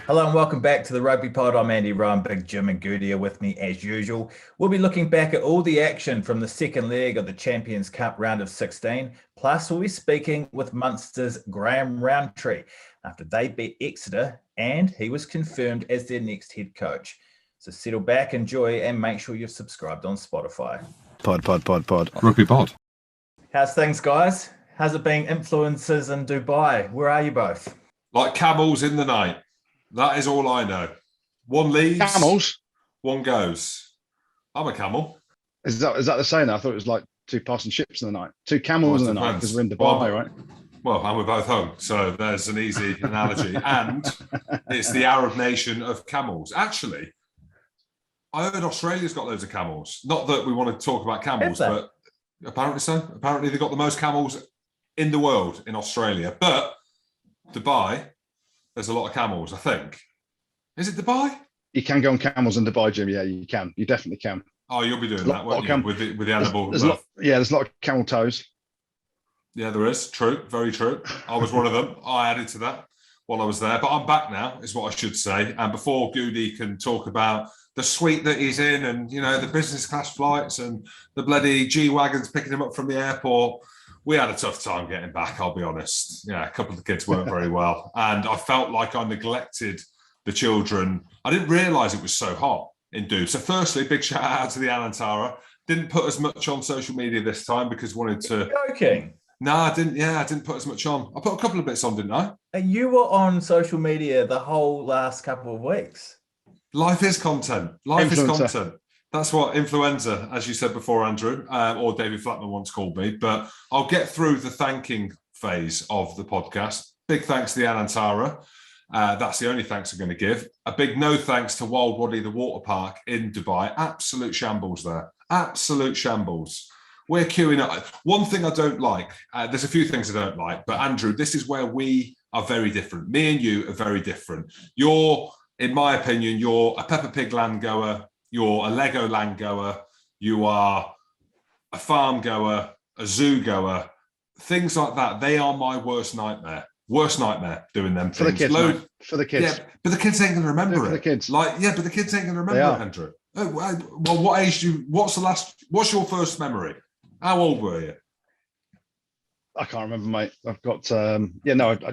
Hello and welcome back to the Rugby Pod. I'm Andy Rowan, Big Jim and Goody are with me as usual. We'll be looking back at all the action from the second leg of the Champions Cup round of 16. Plus, we'll be speaking with Munster's Graham Rowntree after they beat Exeter and he was confirmed as their next head coach. So settle back, enjoy, and make sure you're subscribed on Spotify. Pod. Rugby Pod. How's things, guys? How's it been influences in Dubai? Where are you both? Like camels in the night. That is all I know. One leaves, Camels? one goes. I'm a camel. Is that the saying? I thought it was like two passing ships in the night. Two camels in the night because we're in Dubai, right? Well, and we're both hung, so there's an easy analogy. And it's the Arab nation of camels. Actually, I heard Australia's got loads of camels. Not that we want to talk about camels, but apparently so. Apparently they've got the most camels in the world in Australia. But Dubai, there's a lot of camels, I think. Is it Dubai? You can go on camels in Dubai, Jim. Yeah, you can. You definitely can. Oh, you'll be doing that, won't you? With the animal. There's a lot of camel toes. Yeah, there is. True. Very true. I was one of them. I added to that while I was there. But I'm back now, is what I should say. And before Goody can talk about the suite that he's in and, you know, the business class flights and the bloody G-Wagons picking him up from the airport, we had a tough time getting back, I'll be honest. Yeah, a couple of the kids weren't very well. And I felt like I neglected the children. I didn't realise it was so hot in Dubai. So firstly, big shout out to the Alantara. Didn't put as much on social media this time because wanted to... You're joking? No, I didn't. Yeah, I didn't put as much on. I put a couple of bits on, didn't I? And you were on social media the whole last couple of weeks. Life is content. Life is content. That's what influenza, as you said before, Andrew, or David Flatman once called me. But I'll get through the thanking phase of the podcast. Big thanks to the Alantara. That's the only thanks I'm going to give. A big no thanks to Wild Wadi, the water park in Dubai. Absolute shambles there. Absolute shambles. We're queuing up. One thing I don't like, there's a few things I don't like, but Andrew, this is where we are very different. Me and you are very different. You're, in my opinion, you're a Peppa Pig land goer. You're a Lego land goer, you are a farm goer, a zoo goer, things like that. They are my worst nightmare. Worst nightmare doing them for things. The kids, for the kids. Yeah, but the kids ain't going to remember it. For the kids. But the kids ain't going to remember it, Andrew. Oh, well, what age do you, what's your first memory? How old were you? I can't remember, mate. I've got, I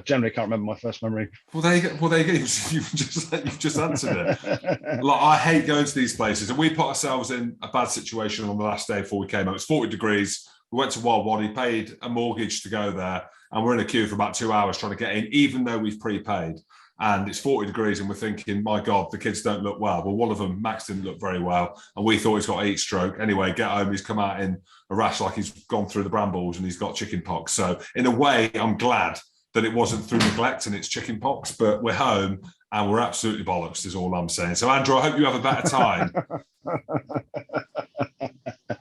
generally can't remember my first memory. Well, there you go. You've just answered it. Like, I hate going to these places, and we put ourselves in a bad situation on the last day before we came out. It's 40 degrees. We went to Wild Wadi, paid a mortgage to go there, and we're in a queue for about 2 hours trying to get in, even though we've prepaid. And it's 40 degrees, and we're thinking, my God, the kids don't look well. Well, one of them, Max, didn't look very well, and we thought he's got a heat stroke. Anyway, get home, he's come out in a rash like he's gone through the brambles and he's got chicken pox. So in a way, I'm glad that it wasn't through neglect and it's chicken pox, but we're home and we're absolutely bollocks is all I'm saying. So Andrew, I hope you have a better time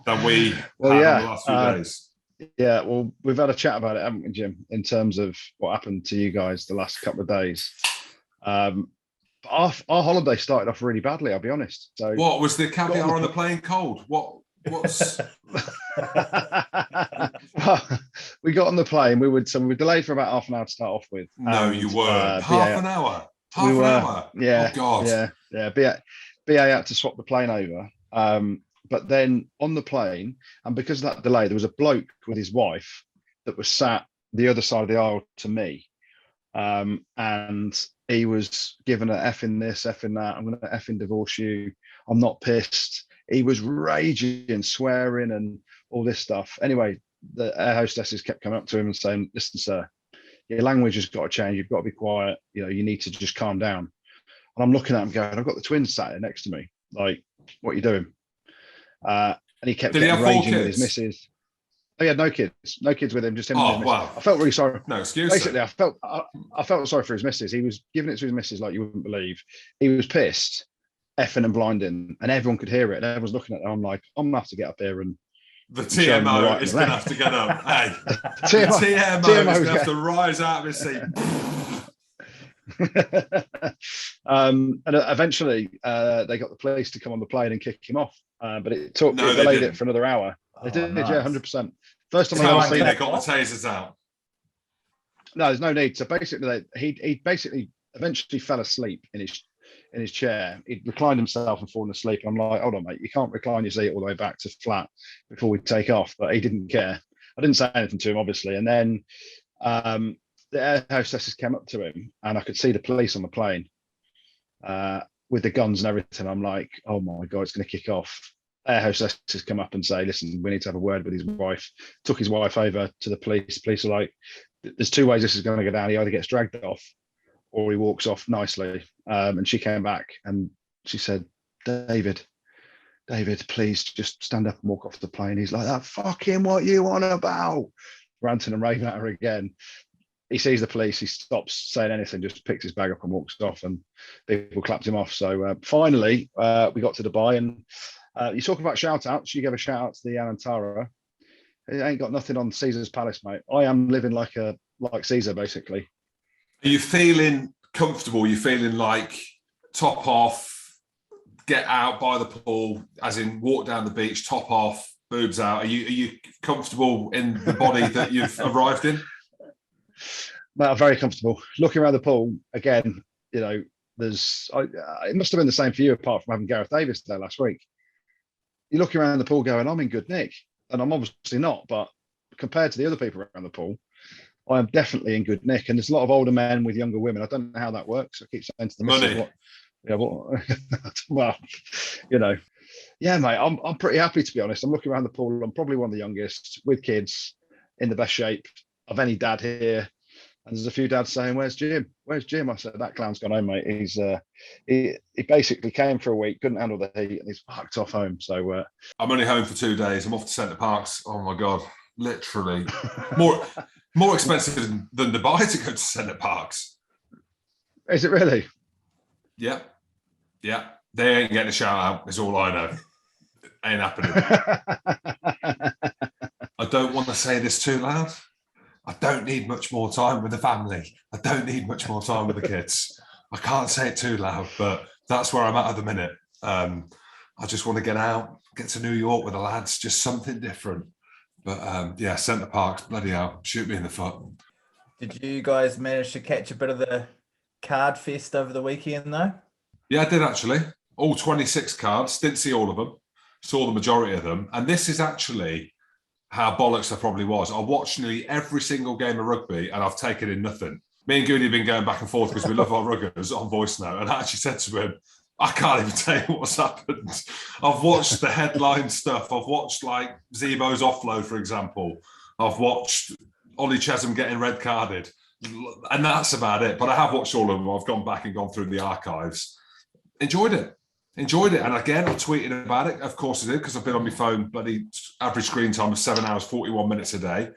than we had in the last few days. Yeah, well, we've had a chat about it, haven't we, Jim, in terms of what happened to you guys the last couple of days. Our holiday started off really badly, I'll be honest. So what was the caviar on the plane cold? What's we got on the plane. We were delayed for about half an hour to start off with. No, you weren't. Half an hour. Half an hour. Yeah. Oh God. Yeah. BA had to swap the plane over. But then on the plane, and because of that delay, there was a bloke with his wife that was sat the other side of the aisle to me. And he was given an F in this, F in that. I'm going to effing divorce you. I'm not pissed. He was raging, swearing and all this stuff. Anyway, the air hostesses kept coming up to him and saying, listen, sir, your language has got to change. You've got to be quiet. You know, you need to just calm down. And I'm looking at him going, I've got the twins sat there next to me. Like, what are you doing? And he kept raging with his missus. Oh, he had no kids with him, just him. Oh, and his wow. I felt really sorry. No excuse. Basically, I felt sorry for his missus. He was giving it to his missus like you wouldn't believe. He was pissed, effing and blinding, and everyone could hear it. And everyone's looking at it. I'm like, I'm gonna have to get up here and the TMO is going to have to get up. Hey, the TMO is going to have to rise out of his seat. And eventually, they got the police to come on the plane and kick him off. But it took. They delayed it for another hour. They did, nice. yeah, 100%. First time How I've ever lucky seen they it. got the tasers out. No, there's no need. So basically, he basically eventually fell asleep in his chair. He'd reclined himself and fallen asleep. I'm like, hold on, mate, you can't recline your seat all the way back to flat before we take off. But he didn't care. I didn't say anything to him, obviously. And then the air hostesses came up to him, and I could see the police on the plane with the guns and everything. I'm like, oh my God, it's going to kick off. Air hostesses come up and say, listen, we need to have a word with his wife. Took his wife over to the police. Police are like, there's two ways this is going to go down. He either gets dragged off or he walks off nicely. And she came back and she said, David, please just stand up and walk off the plane. He's like, that fucking what you on about? Ranting and raving at her again. He sees the police, he stops saying anything, just picks his bag up and walks off, and people clapped him off. So finally, we got to Dubai, and you talk about shout outs. You gave a shout out to the Alan Tara. It ain't got nothing on Caesar's Palace, mate. I am living like Caesar, basically. Are you feeling comfortable? You feeling like top off, get out by the pool, as in walk down the beach, top off, boobs out? Are you comfortable in the body that you've arrived in? Mate, I'm very comfortable. Looking around the pool again, you know, it must have been the same for you, apart from having Gareth Davis there last week. You're looking around the pool going, I'm in good nick. And I'm obviously not, but compared to the other people around the pool, I am definitely in good nick. And there's a lot of older men with younger women. I don't know how that works. I keep saying to the missus, well, you know, yeah, mate, I'm pretty happy, to be honest. I'm looking around the pool. I'm probably one of the youngest with kids, in the best shape of any dad here. And there's a few dads saying, where's Jim? Where's Jim? I said, that clown's gone home, mate. He's he basically came for a week, couldn't handle the heat, and he's fucked off home. So I'm only home for 2 days. I'm off to Centre Parks. Oh my God, literally more expensive than Dubai to go to Centre Parks. Is it really? Yeah. They ain't getting a shout out. Is all I know. Ain't happening. I don't want to say this too loud. I don't need much more time with the family. I don't need much more time with the kids. I can't say it too loud, but that's where I'm at the minute. I just want to get out, get to New York with the lads, just something different. But yeah, Centre Parks, bloody hell, shoot me in the foot. Did you guys manage to catch a bit of the card fest over the weekend though? Yeah, I did actually. All 26 cards, didn't see all of them, saw the majority of them. And this is actually how bollocks I probably was. I watched nearly every single game of rugby and I've taken in nothing. Me and Goody have been going back and forth because we love our ruggers on voice note. And I actually said to him, I can't even tell you what's happened. I've watched the headline stuff. I've watched like Zebo's offload, for example. I've watched Ollie Chesham getting red carded. And that's about it. But I have watched all of them. I've gone back and gone through the archives. Enjoyed it. And again, I tweeted about it. Of course I did, because I've been on my phone, bloody average screen time of 7 hours, 41 minutes a day.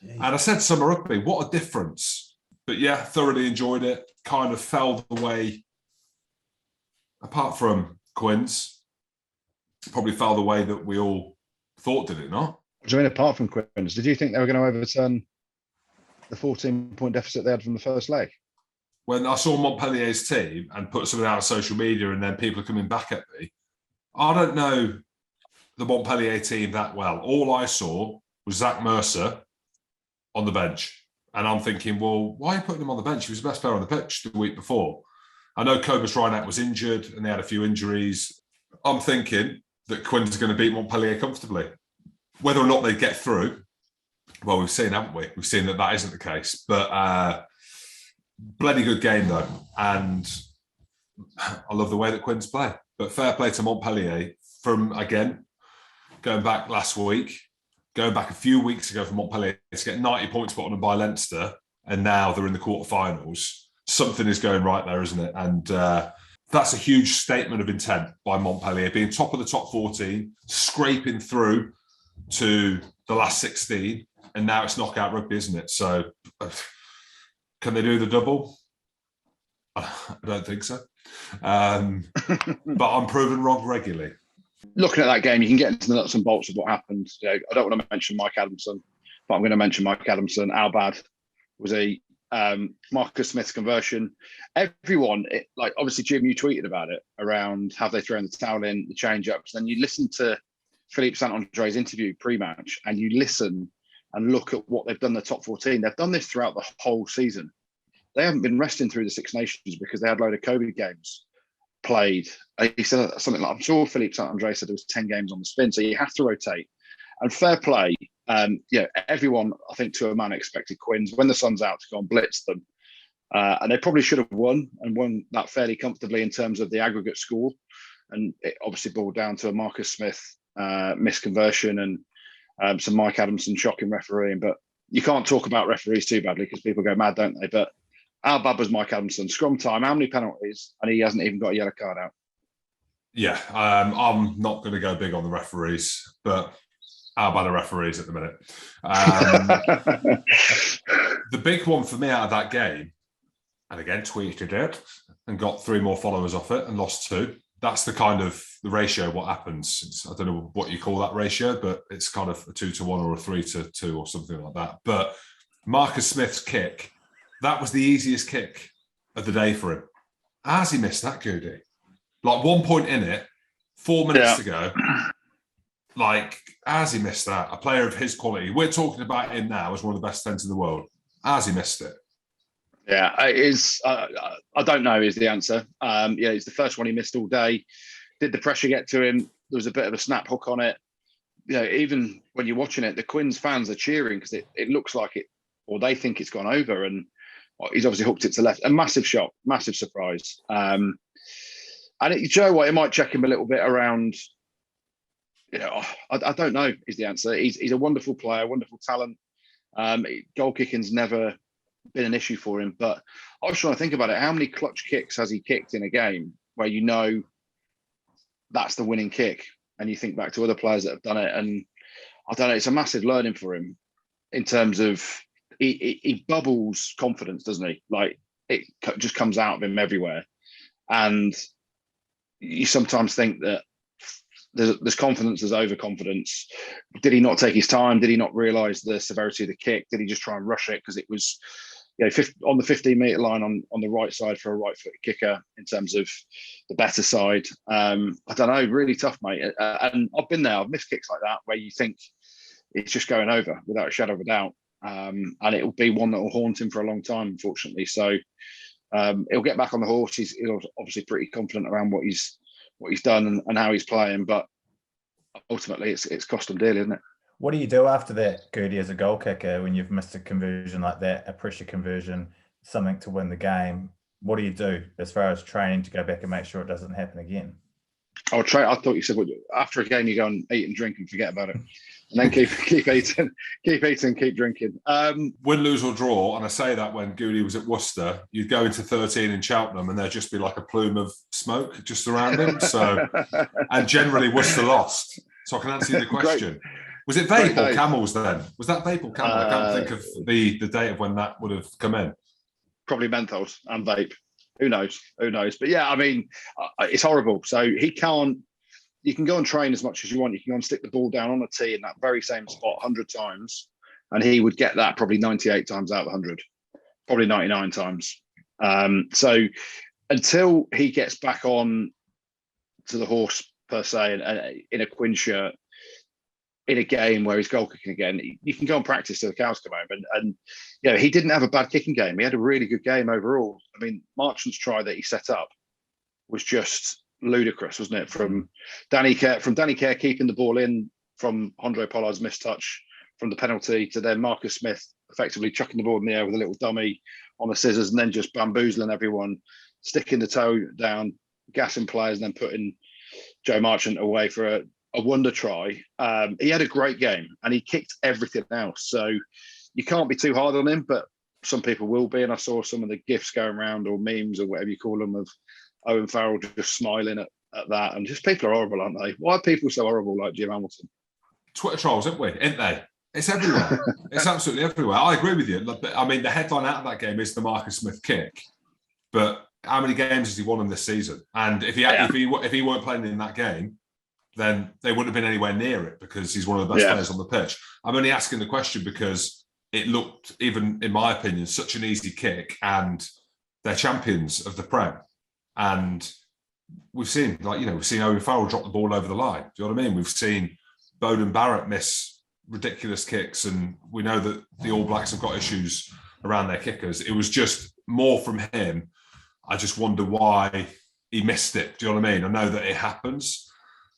Jeez. And I said summer rugby, what a difference. But yeah, thoroughly enjoyed it. Kind of fell the way, apart from Quins, probably fell the way that we all thought, did it not? What do you mean apart from Quins? Did you think they were going to overturn the 14-point deficit they had from the first leg? When I saw Montpellier's team and put something out on social media and then people are coming back at me, I don't know the Montpellier team that well. All I saw was Zach Mercer on the bench. And I'm thinking, well, why are you putting him on the bench? He was the best player on the pitch the week before. I know Cobus Reinach was injured and they had a few injuries. I'm thinking that Quins is going to beat Montpellier comfortably. Whether or not they get through, well, we've seen, haven't we? We've seen that isn't the case. But bloody good game, though. And I love the way that Quins play. But fair play to Montpellier from, again, going back last week, going back a few weeks ago for Montpellier to get 90 points put on them by Leinster, and now they're in the quarterfinals. Something is going right there, isn't it? And that's a huge statement of intent by Montpellier, being top of the top 14, scraping through to the last 16, and now it's knockout rugby, isn't it? So can they do the double? I don't think so. But I'm proven wrong regularly. Looking at that game, you can get into the nuts and bolts of what happened. You know, I don't want to mention Mike Adamson, but I'm going to mention Mike Adamson. How bad was he? Marcus Smith's conversion. Everyone, like obviously Jim, you tweeted about it around have they thrown the towel in, the change-ups. Then you listen to Philippe Saint-André's interview pre-match and you listen and look at what they've done, the top 14. They've done this throughout the whole season. They haven't been resting through the Six Nations because they had a load of COVID games played. He said something like, I'm sure Philippe Saint-Andre said there was 10 games on the spin, so you have to rotate. And fair play, everyone, I think, to a man expected Quins, when the sun's out, to go and blitz them. And they probably should have won that fairly comfortably in terms of the aggregate score. And it obviously boiled down to a Marcus Smith misconversion and some Mike Adamson shocking refereeing. But you can't talk about referees too badly because people go mad, don't they? But how bad was Mike Adamson? Scrum time, how many penalties? And he hasn't even got a yellow card out. Yeah, I'm not going to go big on the referees, but how bad are referees at the minute? The big one for me out of that game, and again, tweeted it and got 3 more followers off it and lost 2. That's the kind of the ratio, what happens. I don't know what you call that ratio, but it's kind of a 2-1 or a 3-2 or something like that. But Marcus Smith's kick, that was the easiest kick of the day for him. Has he missed that, Goody? Like 1 point in it, 4 minutes to go. Like, has he missed that? A player of his quality. We're talking about him now as one of the best defenders in the world. Has he missed it? Yeah, it is. I don't know is the answer. It's the first one he missed all day. Did the pressure get to him? There was a bit of a snap hook on it. Even when you're watching it, the Quins fans are cheering because it looks like it, or they think it's gone over, and he's obviously hooked it to left. A massive shot, massive surprise. And you know what? It might check him a little bit around. I don't know is the answer. He's a wonderful player, wonderful talent. Goal kicking's never been an issue for him, but I was trying to think about it. How many clutch kicks has he kicked in a game where that's the winning kick? And you think back to other players that have done it, and I don't know, it's a massive learning for him in terms of he bubbles confidence, doesn't he? Like it just comes out of him everywhere. And you sometimes think that there's confidence, there's overconfidence. Did he not take his time? Did he not realise the severity of the kick? Did he just try and rush it because it was on the 15-metre line on the right side for a right-footed kicker in terms of the better side? I don't know, really tough, mate. And I've been there. I've missed kicks like that where you think it's just going over without a shadow of a doubt. And it will be one that will haunt him for a long time, unfortunately. So he'll get back on the horse. He's obviously pretty confident around what he's done and how he's playing, but ultimately it's cost him dearly, isn't it? What do you do after that, Goody, as a goal kicker when you've missed a conversion like that, a pressure conversion, something to win the game? What do you do as far as training to go back and make sure it doesn't happen again? I thought you said after a game you go and eat and drink and forget about it, and then keep eating, keep drinking. Win, lose or draw, and I say that when Goody was at Worcester, you'd go into 13 in Cheltenham and there'd just be like a plume of smoke just around him. So, and generally Worcester lost. So I can answer the question. Great. Was it vape or Camels then? Was that vape or Camel? I can't think of the date of when that would have come in. Probably menthols and vape. Who knows? But yeah, I mean, it's horrible. So you can go and train as much as you want. You can go and stick the ball down on a tee in that very same spot 100 times, and he would get that probably 98 times out of 100, probably 99 times. So until he gets back on to the horse, per se, and in a Quinn shirt, in a game where he's goal kicking again, you can go and practice till the cows come home. And he didn't have a bad kicking game. He had a really good game overall. I mean, Marchant's try that he set up was just ludicrous, wasn't it? From Danny Kerr keeping the ball in, from Andre Pollard's missed touch from the penalty, to then Marcus Smith effectively chucking the ball in the air with a little dummy on the scissors, and then just bamboozling everyone, sticking the toe down, gassing players, and then putting Joe Marchant away for a wonder try. He had a great game and he kicked everything else. So you can't be too hard on him, but some people will be. And I saw some of the GIFs going around, or memes or whatever you call them, of Owen Farrell just smiling at that. And just people are horrible, aren't they? Why are people so horrible like Jim Hamilton? Twitter trolls, aren't we? Ain't they? It's everywhere. It's absolutely everywhere. I agree with you. I mean, the headline out of that game is the Marcus Smith kick, but how many games has he won in this season? And if he weren't playing in that game, then they wouldn't have been anywhere near it, because he's one of the best players on the pitch. I'm only asking the question because it looked, even in my opinion, such an easy kick, and they're champions of the Prem. And we've seen, Owen Farrell drop the ball over the line. Do you know what I mean? We've seen Bowden Barrett miss ridiculous kicks, and we know that the All Blacks have got issues around their kickers. It was just more from him. I just wonder why he missed it. Do you know what I mean? I know that it happens,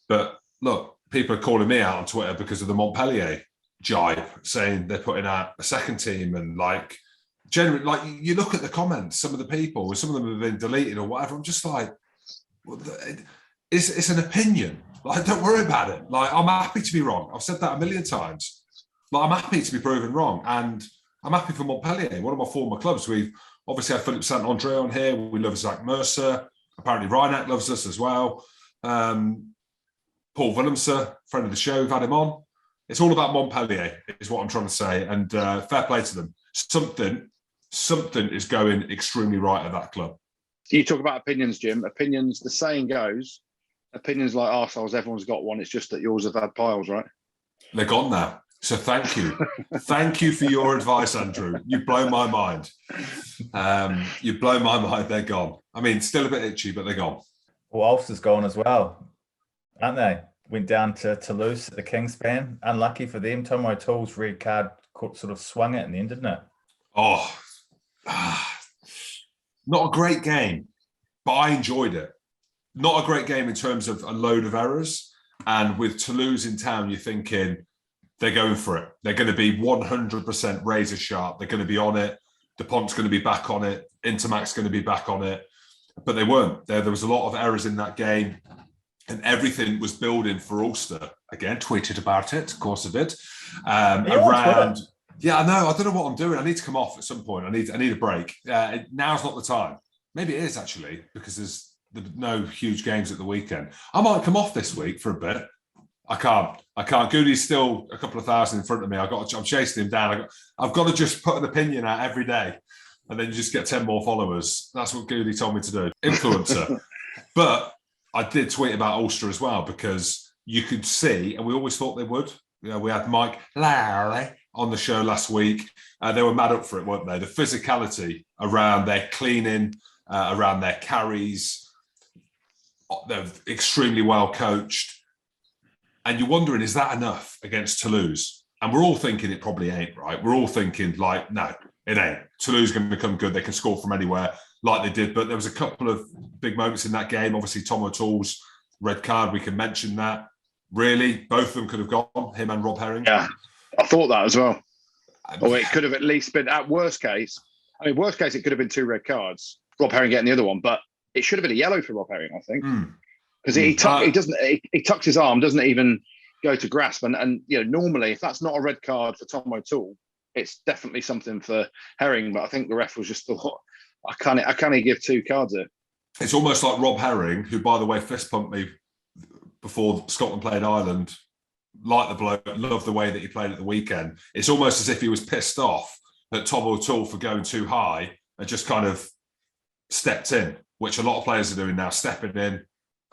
but look, people are calling me out on Twitter because of the Montpellier jibe, saying they're putting out a second team, and like, generally, like, you look at the comments, some of the people, some of them have been deleted or whatever. I'm just like, well, it's an opinion. Like, don't worry about it. Like, I'm happy to be wrong. I've said that a million times. Like, I'm happy to be proven wrong, and I'm happy for Montpellier, one of my former clubs. We've obviously had Philippe Saint-Andre on here. We love Zach Mercer. Apparently, Reinach loves us as well. Paul Willemser, friend of the show, we've had him on. It's all about Montpellier, is what I'm trying to say. And fair play to them. Something is going extremely right at that club. You talk about opinions, Jim. Opinions, the saying goes, opinions like arseholes, everyone's got one. It's just that yours have had piles, right? They're gone now. So thank you. Thank you for your advice, Andrew. You blow my mind. You blow my mind. They're gone. I mean, still a bit itchy, but they're gone. Well, Ulster's gone as well, aren't they? Went down to Toulouse at the Kingspan. Unlucky for them. Tom O'Toole's red card sort of swung it in the end, didn't it? Oh, not a great game, but I enjoyed it. Not a great game in terms of a load of errors. And with Toulouse in town, you're thinking they're going for it. They're going to be 100% razor sharp. They're going to be on it. DuPont's going to be back on it. Intermac's going to be back on it. But they weren't. There was a lot of errors in that game. And everything was building for Ulster. Again, tweeted about it. Of course I did. Around... Yeah, I know. I don't know what I'm doing. I need to come off at some point. I need a break. Now's not the time. Maybe it is, actually, because there's no huge games at the weekend. I might come off this week for a bit. I can't. Goody's still a couple of thousand in front of me. I'm chasing him down. I've got to just put an opinion out every day, and then you just get 10 more followers. That's what Goody told me to do. Influencer. But I did tweet about Ulster as well, because you could see, and we always thought they would. You know, we had Mike Lowry on the show last week. They were mad up for it, weren't they? The physicality around their cleaning, around their carries. They're extremely well coached. And you're wondering, is that enough against Toulouse? And we're all thinking it probably ain't, right? We're all thinking, like, no, it ain't. Toulouse going to come good. They can score from anywhere like they did. But there was a couple of big moments in that game. Obviously, Tom O'Toole's red card, we can mention that. Really, both of them could have gone, him and Rob Herring. Yeah, I thought that as well. Or it could have at least been, at worst case, it could have been 2 red cards. Rob Herring getting the other one, but it should have been a yellow for Rob Herring, I think. Because he tucks his arm, doesn't even go to grasp. And you know, normally, if that's not a red card for Tom O'Toole, it's definitely something for Herring. But I think the ref was just thought, I can't give 2 cards here. It's almost like Rob Herring, who, by the way, fist pumped me before Scotland played Ireland. Like the bloke, loved the way that he played at the weekend. It's almost as if he was pissed off at Tom O'Toole for going too high and just kind of stepped in, which a lot of players are doing now, stepping in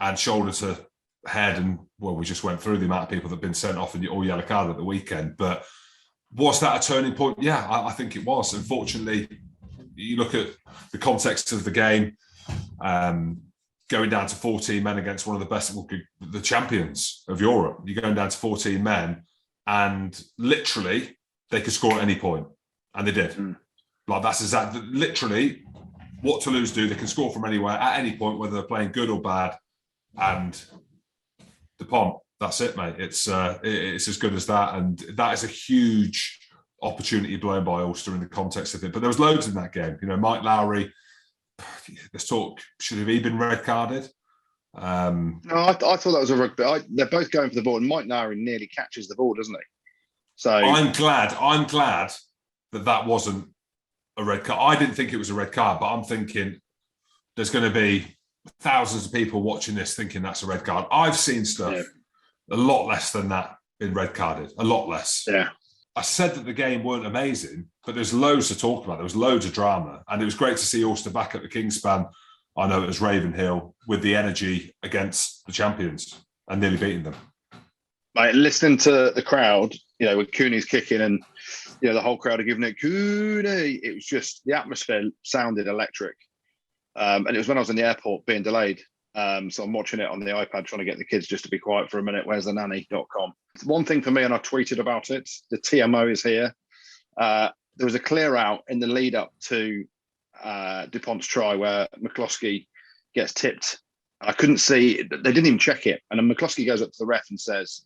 and shoulder to head. And, well, we just went through the amount of people that have been sent off in the all yellow card at the weekend. But was that a turning point? Yeah, I think it was. Unfortunately, you look at the context of the game, going down to 14 men against one of the best, the champions of Europe. You're going down to 14 men, and literally they could score at any point, and they did. Like, that's exactly literally what Toulouse do. They can score from anywhere at any point, whether they're playing good or bad. And DuPont, that's it, mate. It's as good as that, and that is a huge opportunity blown by Ulster in the context of it. But there was loads in that game. You know, Mike Lowry. Let's talk. Should have he been red carded? No, I thought that was a rugby. They're both going for the ball, and Mike Lowry nearly catches the ball, doesn't he? So I'm glad that wasn't a red card. I didn't think it was a red card, but I'm thinking there's going to be thousands of people watching this thinking that's a red card. I've seen stuff a lot less than that been red carded. A lot less. Yeah. I said that the game weren't amazing, but there's loads to talk about. There was loads of drama, and it was great to see Ulster back at the Kingspan. I know it was Ravenhill with the energy against the champions and nearly beating them. Like, listening to the crowd, you know, with Cooney's kicking and, you know, the whole crowd are giving it Cooney. It was just, the atmosphere sounded electric. And it was when I was in the airport being delayed So I'm watching it on the iPad, trying to get the kids just to be quiet for a minute. Where's the nanny.com? One thing for me, and I tweeted about it, the TMO is here. There was a clear out in the lead up to DuPont's try where McCloskey gets tipped. I couldn't see, they didn't even check it. And then McCloskey goes up to the ref and says,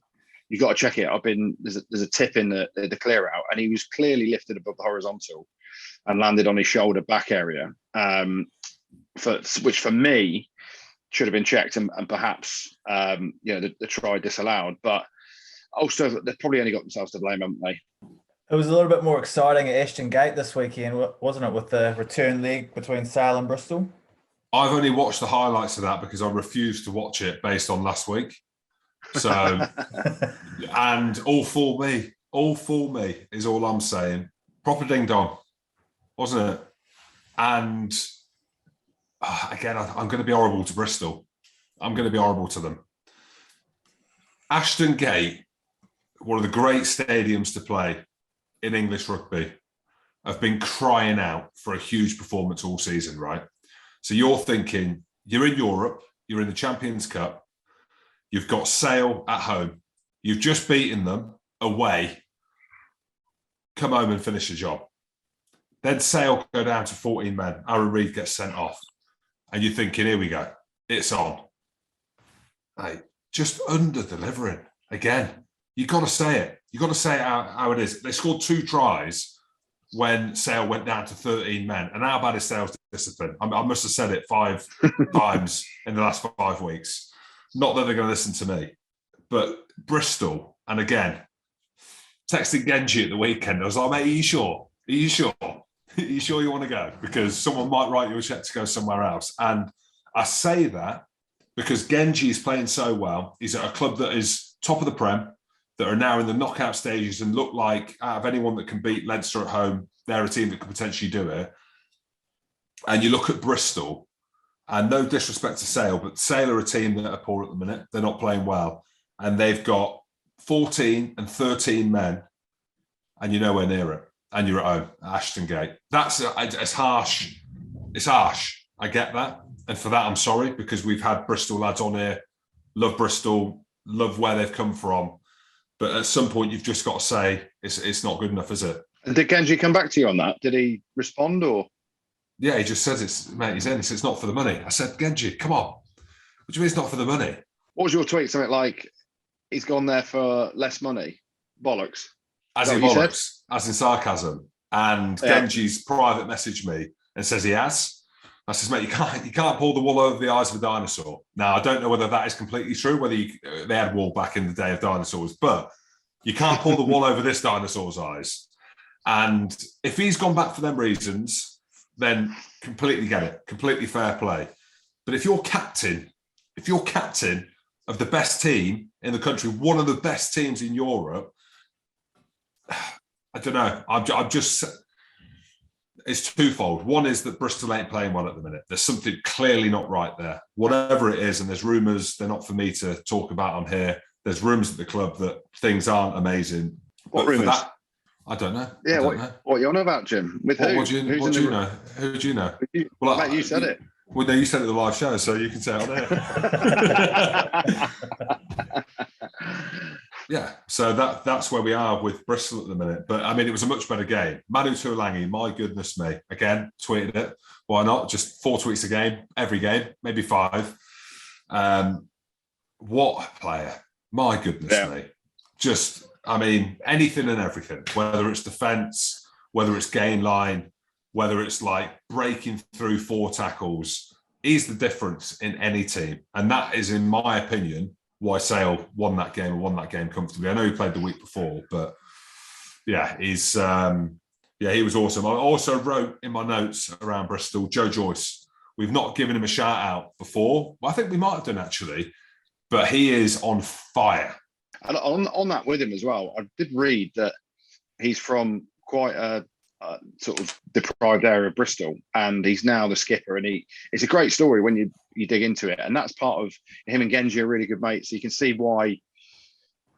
"You got to check it. There's a tip in the clear out." And he was clearly lifted above the horizontal and landed on his shoulder back area, which for me should have been checked and perhaps the try disallowed. But also, they've probably only got themselves to blame, haven't they? It was a little bit more exciting at Ashton Gate this weekend, wasn't it, with the return leg between Sale and Bristol? I've only watched the highlights of that because I refused to watch it based on last week. So, and all for me is all I'm saying. Proper ding dong, wasn't it? And again, I'm going to be horrible to Bristol. I'm going to be horrible to them. Ashton Gate, one of the great stadiums to play in English rugby, have been crying out for a huge performance all season, right? So you're thinking, you're in Europe, you're in the Champions Cup, you've got Sale at home, you've just beaten them away, come home and finish the job. Then Sale go down to 14 men, Aaron Reid gets sent off, and you're thinking, here we go, it's on. Hey, just under-delivering again. You've got to say it. You've got to say it how it is. They scored 2 tries when Sale went down to 13 men. And how bad is Sale's discipline? I must have said it 5 times in the last 5 weeks. Not that they're going to listen to me. But Bristol, and again, texting Genji at the weekend, I was like, mate, are you sure? Are you sure? Are you sure you want to go? Because someone might write you a check to go somewhere else. And I say that because Genji is playing so well. He's at a club that is top of the Prem, that are now in the knockout stages and look like out of anyone that can beat Leinster at home, they're a team that could potentially do it. And you look at Bristol, and no disrespect to Sale, but Sale are a team that are poor at the minute. They're not playing well. And they've got 14 and 13 men, and you're nowhere near it. And you're at home at Ashton Gate. It's harsh. It's harsh. I get that. And for that, I'm sorry, because we've had Bristol lads on here, love Bristol, love where they've come from. But at some point, you've just got to say it's not good enough, is it? And did Genji come back to you on that? Did he respond or? Yeah, he just says mate, he's in. He says, it's not for the money. I said, Genji, come on. What do you mean it's not for the money? What was your tweet? Something like, he's gone there for less money. Bollocks. As in bollocks, as in sarcasm. And Genji's private messaged me and says he has. I says, mate, you can't pull the wool over the eyes of a dinosaur. Now, I don't know whether that is completely true, whether they had wool back in the day of dinosaurs, but you can't pull the wool over this dinosaur's eyes. And if he's gone back for them reasons, then completely get it, completely fair play. But if you're captain of the best team in the country, one of the best teams in Europe, I don't know. I'm just... It's twofold. One is that Bristol ain't playing well at the minute. There's something clearly not right there. Whatever it is, and there's rumours, they're not for me to talk about on here. There's rumours at the club that things aren't amazing. What rumours? I don't know. Yeah, what are you on about, Jim? With who? What do you know? Who do you know? Well, Matt, you said it. Well, no, you said it at the live show, so you can say it on here. Yeah, so that's where we are with Bristol at the minute. But, I mean, it was a much better game. Manu Tuolangi, my goodness me. Again, tweeted it. Why not? Just 4 tweets a game, every game, maybe 5. What a player. My goodness me. Just, I mean, anything and everything, whether it's defence, whether it's gain line, whether it's like breaking through 4 tackles. He's the difference in any team. And that is, in my opinion, why Sale won that game comfortably. I know he played the week before, but yeah, he was awesome. I also wrote in my notes around Bristol, Joe Joyce. We've not given him a shout out before. Well, I think we might have done actually, but he is on fire. And on that with him as well, I did read that he's from quite a sort of deprived area of Bristol, and he's now the skipper. And it's a great story when you dig into it, and that's part of him and Genji are really good mates. So you can see why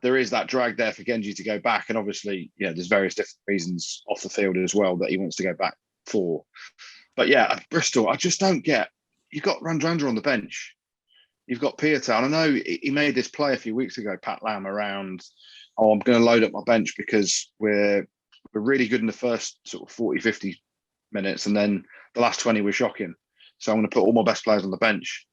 there is that drag there for Genji to go back, and obviously, there's various different reasons off the field as well that he wants to go back for. But yeah, Bristol, I just don't get. You've got Randrandra on the bench. you've got Pieta. And I know he made this play a few weeks ago, Pat Lam, around, I'm going to load up my bench because we're really good in the first sort of 40, 50 minutes. And then the last 20 were shocking. So I'm going to put all my best players on the bench.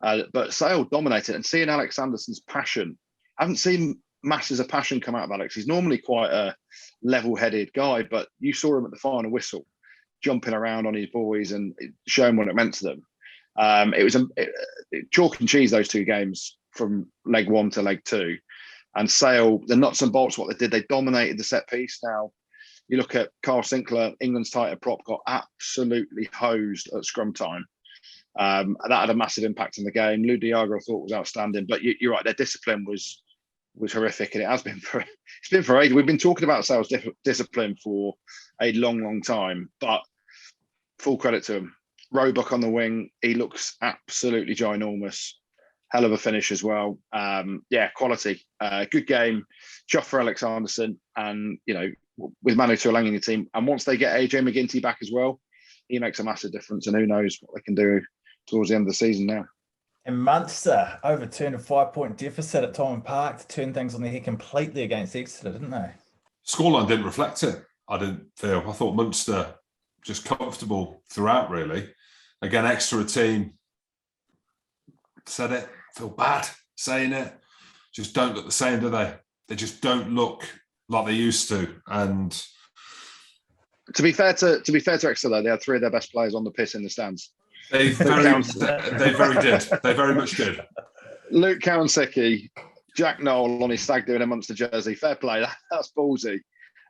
But Sale dominated, and seeing Alex Anderson's passion, I haven't seen masses of passion come out of Alex. He's normally quite a level-headed guy, but you saw him at the final whistle, jumping around on his boys and showing what it meant to them. It was chalk and cheese, those two games, from leg 1 to leg 2. And Sale, the nuts and bolts, what they did, they dominated the set piece. Now, you look at Carl Sinclair, England's tighter prop, got absolutely hosed at scrum time. That had a massive impact on the game. Lou Diago, I thought, was outstanding. But you're right, their discipline was horrific, and it has been for ages. We've been talking about Sale's discipline for a long time, but full credit to him. Roebuck on the wing, he looks absolutely ginormous. Hell of a finish as well. Quality. Good game. Chuff for Alex Anderson, and with Manu Tuolangi in the team. And once they get AJ McGinty back as well, he makes a massive difference, and who knows what they can do towards the end of the season now. And Munster overturned a 5-point deficit at Thomond Park to turn things on their head completely against Exeter, didn't they? Scoreline didn't reflect it, I didn't feel. I thought Munster just comfortable throughout, really. Again, Exeter team, said it, feel bad saying it, just don't look the same, do they? They just don't look like they used to. And to be fair to Exeter, though, they had 3 of their best players on the piss in the stands. They very did. They very much did. Luke Cowan-Sickie, Jack Noel on his stag doing a Munster jersey. Fair play. That's ballsy.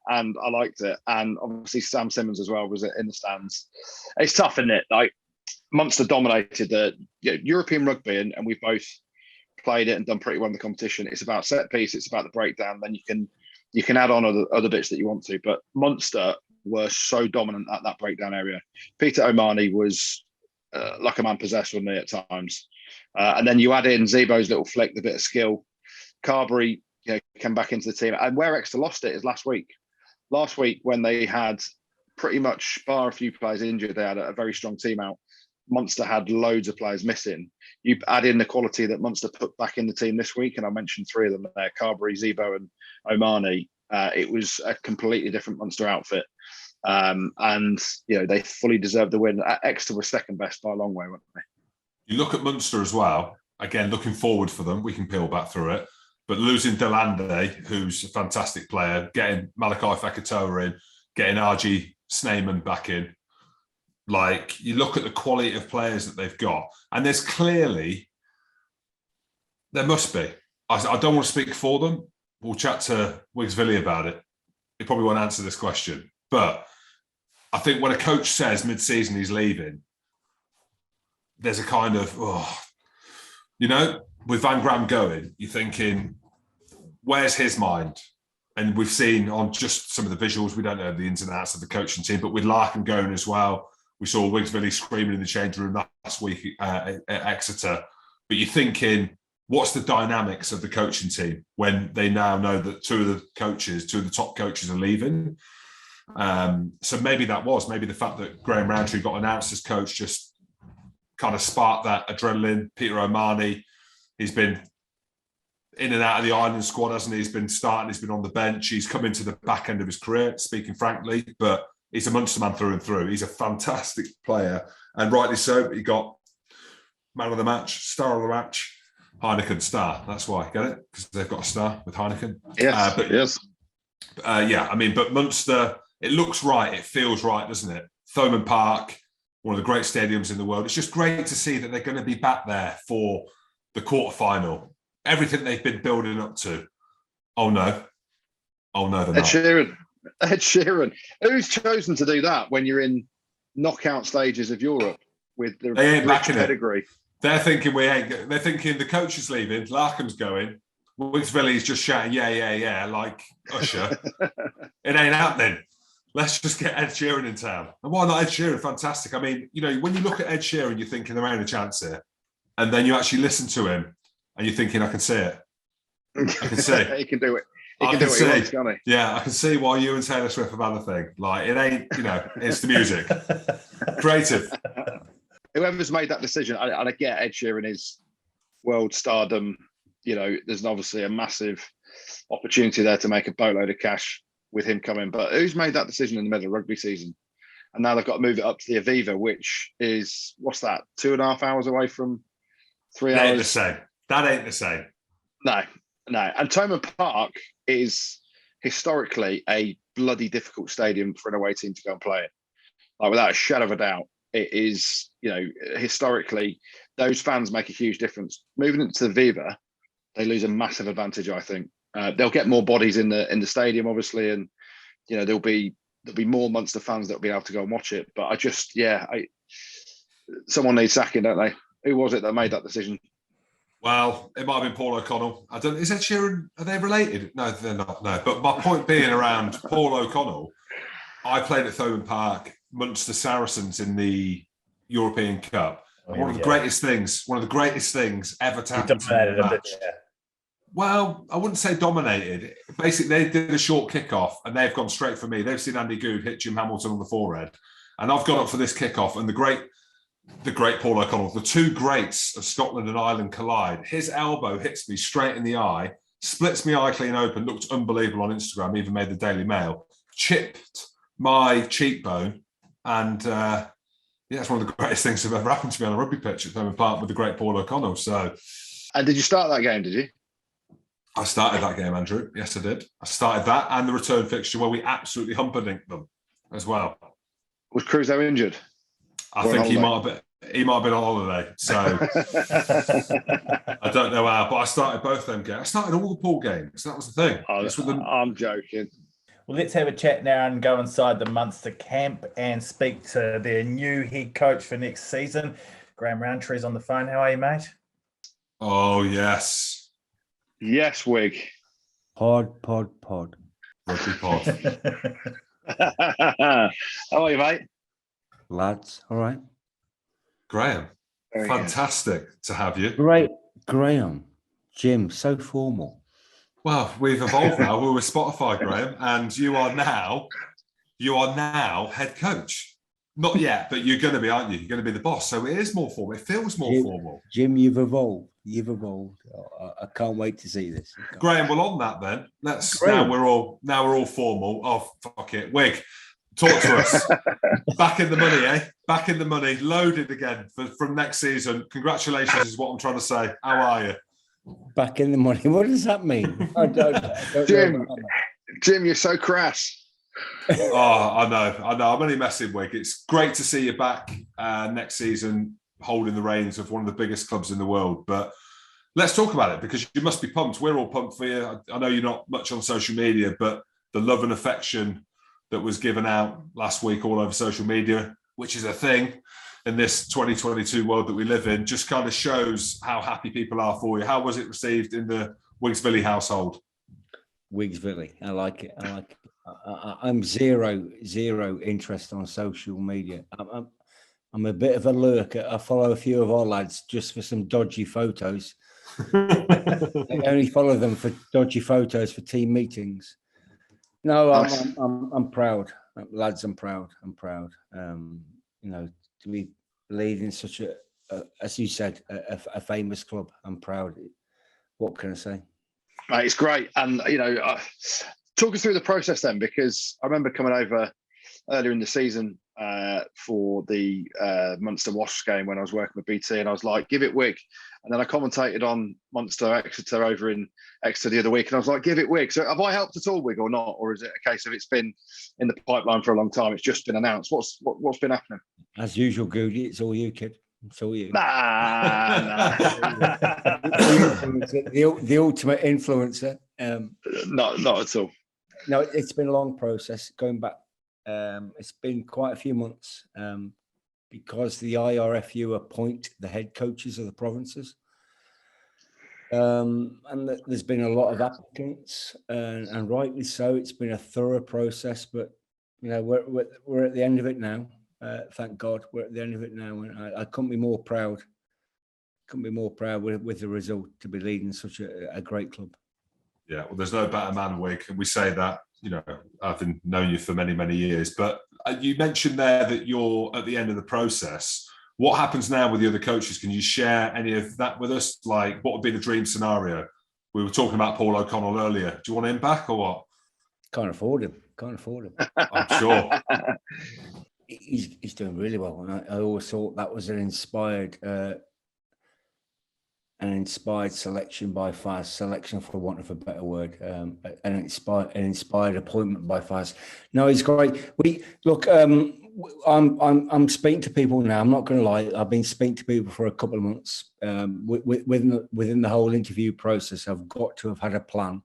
And I liked it. And obviously Sam Simmons as well was in the stands. It's tough, isn't it? Like, Munster dominated the European rugby, and we've both played it and done pretty well in the competition. It's about set piece. It's about the breakdown. Then you can add on other bits that you want to. But Munster were so dominant at that breakdown area. Peter O'Mahony was like a man possessed, wasn't he, at times? And then you add in Zebo's little flick, the bit of skill. Carberry came back into the team. And where Exeter lost it is last week. Last week, when they had pretty much, bar a few players injured, they had a very strong team out. Munster had loads of players missing. You add in the quality that Munster put back in the team this week, and I mentioned 3 of them there, Carberry, Zebo and O'Mahony. It was a completely different Munster outfit. And they fully deserved the win. Exeter was second best by a long way, weren't they? You look at Munster as well. Again, looking forward for them. We can peel back through it. But losing Delande, who's a fantastic player, getting Malachi Fekitoa in, getting RG Sneyman back in. Like, you look at the quality of players that they've got, and there must be. I don't want to speak for them. We'll chat to Wigsvilly about it. He probably won't answer this question. But I think when a coach says mid-season he's leaving, there's a kind of, with Van Graham going, you're thinking, where's his mind? And we've seen on just some of the visuals, we don't know the ins and outs of the coaching team, but with Larkin going as well, we saw Wigsvilly screaming in the change room last week at Exeter. But you're thinking, what's the dynamics of the coaching team when they now know that 2 of the top coaches are leaving? So maybe the fact that Graham Rowntree got announced as coach just kind of sparked that adrenaline. Peter O'Mahony, he's been in and out of the Ireland squad, hasn't he? He's been starting, he's been on the bench. He's come into the back end of his career, speaking frankly, but he's a Munster man through and through. He's a fantastic player, and rightly so. He got man of the match, star of the match, Heineken star. That's why, get it? Because they've got a star with Heineken. Yes, yes. But Munster, it looks right. It feels right, doesn't it? Thomond Park, one of the great stadiums in the world. It's just great to see that they're going to be back there for the quarterfinal. Everything they've been building up to. Oh no, they're not. Ed Sheeran. Who's chosen to do that when you're in knockout stages of Europe with the rich pedigree? They're thinking They're thinking the coach is leaving. Larkham's going. Wigsvilly's just shouting, yeah, like Usher. It ain't happening. Let's just get Ed Sheeran in town. And why not Ed Sheeran? Fantastic. I mean, when you look at Ed Sheeran, you're thinking there ain't a chance here. And then you actually listen to him and you're thinking, I can see it. I can see. He can do it. I can see. Yeah, I can see why you and Taylor Swift have had a thing. Like, it ain't, it's the music. Creative. Whoever's made that decision, and I get Ed Sheeran is world stardom. There's obviously a massive opportunity there to make a boatload of cash with him coming. But who's made that decision in the middle of rugby season? And now they've got to move it up to the Aviva, which is, what's that, 2.5 hours away from 3 hours? That ain't the same. That ain't the same. No. And Thomond Park is historically a bloody difficult stadium for an away team to go and play it. Like, without a shadow of a doubt, it is, historically, those fans make a huge difference. Moving it to the Viva, they lose a massive advantage, I think. They'll get more bodies in the stadium, obviously, and there'll be more Munster fans that'll be able to go and watch it. But someone needs sacking, don't they? Who was it that made that decision? Well, it might have been Paul O'Connell. Is Ed Sheeran, are they related? No, they're not. No. But my point being around Paul O'Connell, I played at Thomond Park, Munster Saracens in the European Cup. One of the greatest things ever to happen to me in a match. Well, I wouldn't say dominated. Basically, they did a short kickoff and they've gone straight for me. They've seen Andy Goode hit Jim Hamilton on the forehead. And I've gone up for this kickoff, and the great Paul O'Connell, the two greats of Scotland and Ireland collide. His elbow hits me straight in the eye, splits my eye clean open, looked unbelievable on Instagram, even made the Daily Mail, chipped my cheekbone, and it's one of the greatest things that have ever happened to me on a rugby pitch at Thomond Park with the great Paul O'Connell. So, and did you start that game, did you? I started that game, Andrew. Yes, I did. I started that and the return fixture where we absolutely humperdinked them as well. Was Crusoe injured? I think he might have been on holiday, so I don't know how. But I started both them games. I started all the Paul games. That was the thing. I'm joking. Well, let's have a chat now and go inside the Munster camp and speak to their new head coach for next season. Graham Rowntree's on the phone. How are you, mate? Oh, yes. Yes, Wig. Pod. Rugby pod. How are you, mate? Lads, all right. Graham, Very fantastic to have you. Great, Graham. Jim, so formal. Well, we've evolved now. We're with Spotify, Graham, and you are now head coach. Not yet, but you're going to be, aren't you? You're going to be the boss. So it is more formal. It feels more formal. Jim, you've evolved. I can't wait to see this. Graham, well, on that then, now we're all formal. Oh, fuck it, Wig. Talk to us. Back in the money, eh? Back in the money, loaded again from next season. Congratulations is what I'm trying to say. How are you? Back in the money. What does that mean? I don't Jim, you're so crass. Oh, I know. I'm only messing, Wig. It's great to see you back next season, holding the reins of one of the biggest clubs in the world. But let's talk about it, because you must be pumped. We're all pumped for you. I know you're not much on social media, but the love and affection that was given out last week all over social media, which is a thing in this 2022 world that we live in, just kind of shows how happy people are for you. How was it received in the Wigsvilly household? Wigsvilly, I like it. I'm zero interest on social media. I'm a bit of a lurker. I follow a few of our lads just for some dodgy photos. I only follow them for dodgy photos for team meetings. No, I'm proud, lads. I'm proud. To be leading such a as you said, a famous club. I'm proud. What can I say? Mate, it's great. And, talk us through the process then, because I remember coming over earlier in the season for the Munster Wasps game when I was working with BT, and I was like, give it Wig. And then I commentated on Munster Exeter over in Exeter the other week, and I was like, give it Wig. So have I helped at all, Wig, or not? Or is it a case of it's been in the pipeline for a long time? It's just been announced. What's been happening? As usual, Goody, it's all you, kid. It's all you. Nah. the ultimate influencer. Not at all. No, it's been a long process going back. It's been quite a few months because the IRFU appoint the head coaches of the provinces. And there's been a lot of applicants, and rightly so. It's been a thorough process, but we're at the end of it now. Thank God, we're at the end of it now, and I couldn't be more proud. With the result to be leading such a great club. Yeah, well, there's no better man, Wig, and we say that. I've known you for many, many years, but you mentioned there that you're at the end of the process. What happens now with the other coaches? Can you share any of that with us? Like, what would be the dream scenario? We were talking about Paul O'Connell earlier. Do you want him back or what? Can't afford him. I'm sure. He's doing really well. And I always thought that was an inspired selection by Faz, selection for want of a better word, an inspired appointment by Faz. No, he's great. I'm speaking to people now. I'm not going to lie. I've been speaking to people for a couple of months. Within the whole interview process, I've got to have had a plan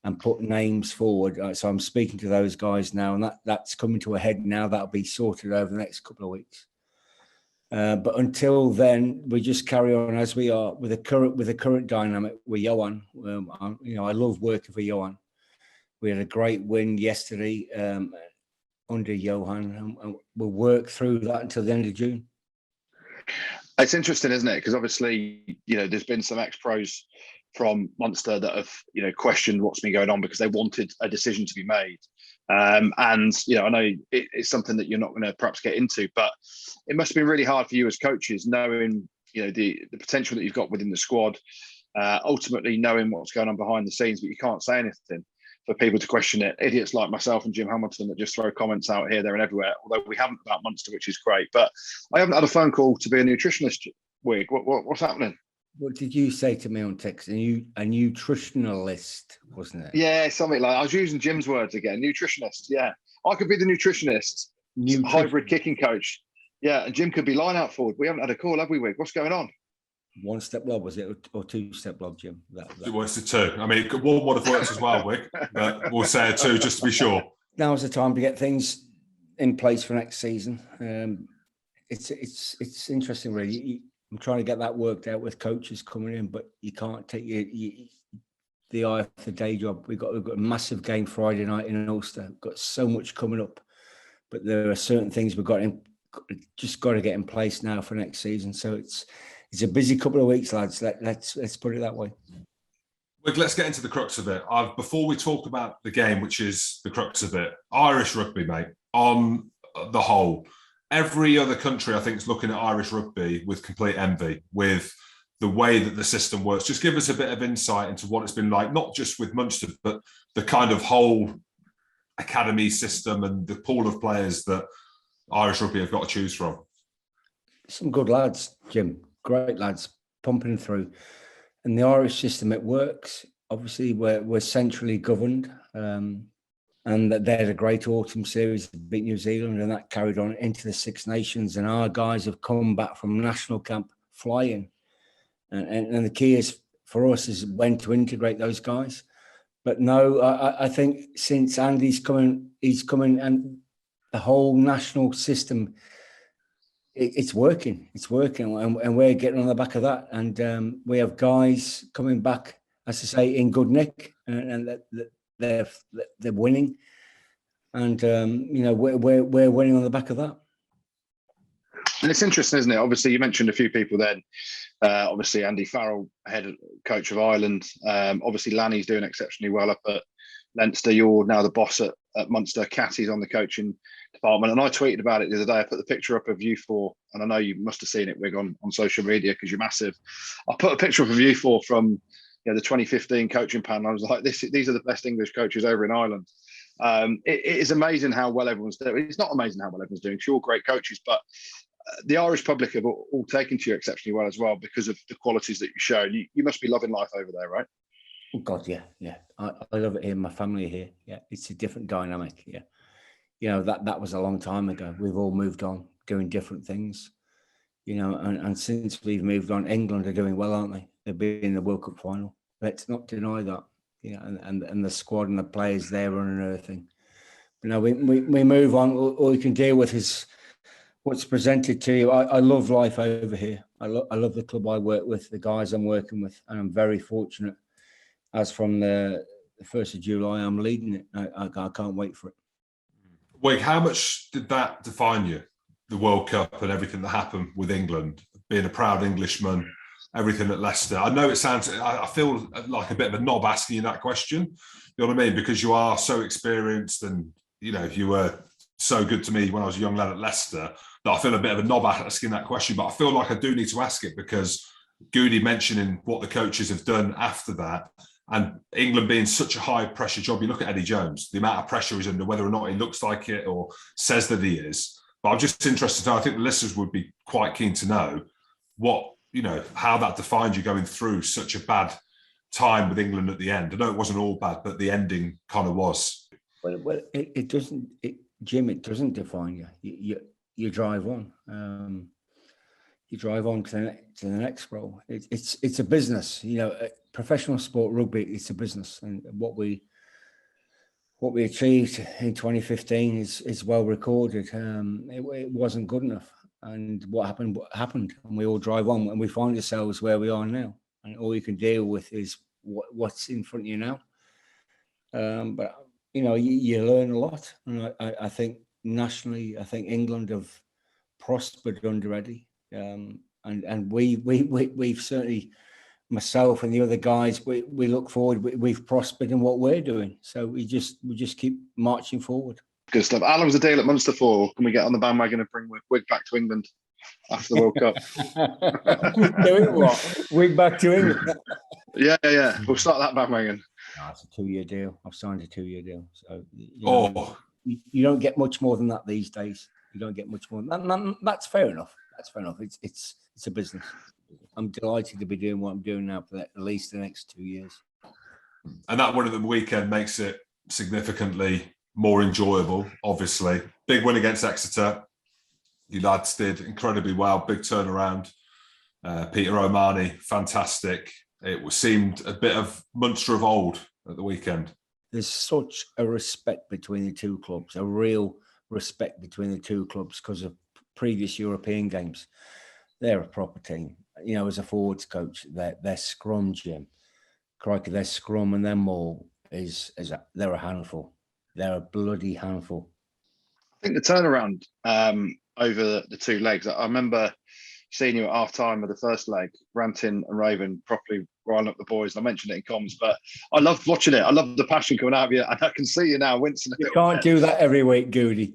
and put names forward. So I'm speaking to those guys now, and that's coming to a head now. That'll be sorted over the next couple of weeks. But until then, we just carry on as we are with the current dynamic with Johan. I love working for Johan. We had a great win yesterday under Johan, and we'll work through that until the end of June. It's interesting, isn't it? Because obviously, there's been some ex-pros from Munster that have, questioned what's been going on because they wanted a decision to be made. I know it's something that you're not going to perhaps get into, but it must have been really hard for you as coaches, knowing, the potential that you've got within the squad, ultimately knowing what's going on behind the scenes, but you can't say anything for people to question it. Idiots like myself and Jim Hamilton that just throw comments out here, there and everywhere, although we haven't about Munster, which is great. But I haven't had a phone call to be a nutritionist, Wig. What's happening? What did you say to me on text? A nutritionalist, wasn't it? Yeah, something like I was using Jim's words again. Nutritionist. Yeah, I could be the nutritionist, hybrid kicking coach. Yeah, and Jim could be line out forward. We haven't had a call, have we, Wig? What's going on? One step lob, was it, or 2 step lob, Jim? It was a 2. I mean, one would have worked as well, Wig, but we'll say a 2 just to be sure. Now's the time to get things in place for next season. It's interesting, really. I'm trying to get that worked out with coaches coming in, but you can't take the eye off the day job. We've got a massive game Friday night in Ulster. We've got so much coming up, but there are certain things we've got to get in place now for next season. So it's a busy couple of weeks, lads. Let's put it that way. Let's get into the crux of it. Before we talk about the game, which is the crux of it, Irish rugby, mate, on the whole. Every other country, I think, is looking at Irish rugby with complete envy, with the way that the system works. Just give us a bit of insight into what it's been like, not just with Munster, but the kind of whole academy system and the pool of players that Irish rugby have got to choose from. Some good lads, Jim. Great lads, pumping through. And the Irish system, it works. Obviously, we're centrally governed. And that they had a great autumn series to beat New Zealand, and that carried on into the Six Nations. And our guys have come back from national camp flying. And the key is for us is when to integrate those guys. But no, I think since Andy's he's coming, and the whole national system, it's working. It's working, and we're getting on the back of that. And we have guys coming back, as I say, in good nick, and they're winning, and we're winning on the back of that. And it's interesting, isn't it? Obviously, you mentioned a few people then. Obviously, Andy Farrell, head coach of Ireland. Obviously, Lanny's doing exceptionally well up at Leinster. You're now the boss at Munster. Catty's on the coaching department. And I tweeted about it the other day. I put the picture up of you four, and I know you must have seen it, Wig, on social media because you're massive. I put a picture up of you four from the 2015 coaching panel. I was like, these are the best English coaches over in Ireland. It is amazing how well everyone's doing. It's not amazing how well everyone's doing. You're all great coaches, but the Irish public have all taken to you exceptionally well as well because of the qualities that you show. You must be loving life over there, right? Oh God, yeah. I love it here. My family are here. Yeah, it's a different dynamic. Yeah, that was a long time ago. We've all moved on, doing different things. And since we've moved on, England are doing well, aren't they? They've been in the World Cup final. Let's not deny that. And the squad and the players there are unearthing. But no, we move on. All you can deal with is what's presented to you. I love life over here. I love the club I work with, the guys I'm working with, and I'm very fortunate. As from the 1st of July, I'm leading it. I can't wait for it. Wig, how much did that define you? The World Cup and everything that happened with England, being a proud Englishman, everything at Leicester. I know it sounds, I feel like a bit of a knob asking you that question. You know what I mean? Because you are so experienced and, you were so good to me when I was a young lad at Leicester that I feel a bit of a knob asking that question, but I feel like I do need to ask it because Goody mentioning what the coaches have done after that, and England being such a high pressure job. You look at Eddie Jones, the amount of pressure he's under, whether or not he looks like it or says that he is. But I'm just interested to know, I think the listeners would be quite keen to know how that defined you going through such a bad time with England at the end. I know it wasn't all bad, but the ending kind of was. Well, it doesn't, Jim. It doesn't define you. You drive on. You drive on to the next role. It's a business. Professional sport rugby. It's a business, and what we achieved in 2015 is well recorded. It wasn't good enough, and what happened, and we all drive on, and we find ourselves where we are now, and all you can deal with is what's in front of you now. But you learn a lot, and I think nationally, I think England have prospered under Eddie, and we've certainly, myself and the other guys, we look forward. We've prospered in what we're doing, so we just keep marching forward. Good stuff. How long was the deal at Munster for? Can we get on the bandwagon and bring Wig back to England after the World Cup? Doing what? Wig back to England? Yeah. We'll start that bandwagon. No, it's a 2-year deal. I've signed a 2-year deal, so you don't get much more than that these days. You don't get much more than that. That's fair enough. It's a business. I'm delighted to be doing what I'm doing now for at least the next 2 years. And that one of the weekend makes it significantly more enjoyable, obviously. Big win against Exeter. You lads did incredibly well. Big turnaround. Peter O'Mahony, fantastic. It seemed a bit of Munster of old at the weekend. There's such a respect between the two clubs, a real respect between the two clubs because of previous European games. They're a proper team. As a forwards coach, their scrum, Jim, crikey, their scrum and their maul they're a handful. They're a bloody handful. I think the turnaround over the two legs, I remember seeing you at half time of the first leg, ranting and raving, properly riling up the boys. I mentioned it in comms, but I loved watching it. I love the passion coming out of you, and I can see you now wincing. You can't do that every week, Goody.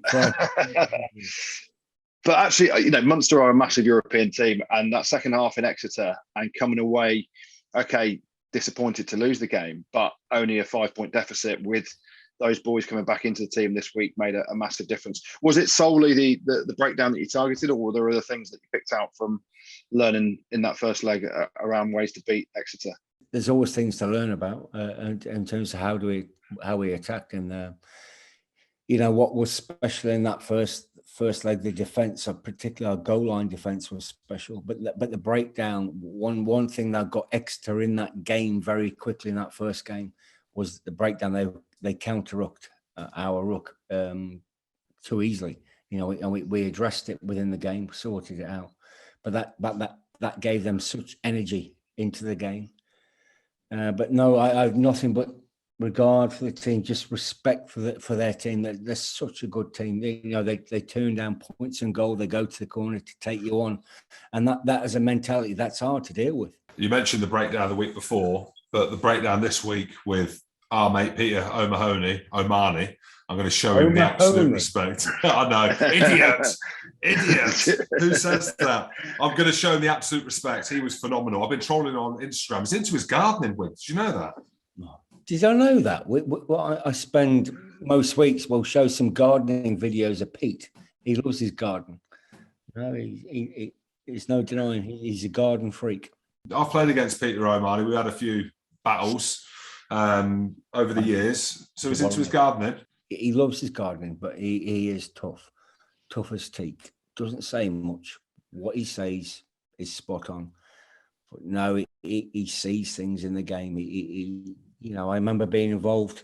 But actually, Munster are a massive European team, and that second half in Exeter and coming away, okay, disappointed to lose the game, but only a 5-point deficit with those boys coming back into the team this week made a massive difference. Was it solely the breakdown that you targeted, or were there other things that you picked out from learning in that first leg around ways to beat Exeter? There's always things to learn about in terms of how we attacked in there. What was special in that first leg, the defence, particularly our goal line defence, was special. But the breakdown, one thing that got Exeter in that game very quickly in that first game was the breakdown. They counter-rucked our ruck too easily, and we addressed it within the game, sorted it out. But that gave them such energy into the game. But no, I have nothing but regard for the team, just respect for their team. They're such a good team. They turn down points and goal. They go to the corner to take you on, and that as a mentality, that's hard to deal with. You mentioned the breakdown the week before, but the breakdown this week with our mate Peter O'Mahony. I'm going to show him the absolute respect. I know, idiot. Who says that? I'm going to show him the absolute respect. He was phenomenal. I've been trolling on Instagram. He's into his gardening, Wig. Did you know that? Did I know that? I spend most weeks. We'll show some gardening videos of Pete. He loves his garden. It's no denying he's a garden freak. I've played against Peter O'Mahony. We had a few battles over the years. So he's into his gardening. He loves his gardening, but he is tough as teak. Doesn't say much. What he says is spot on. But no, he sees things in the game. I remember being involved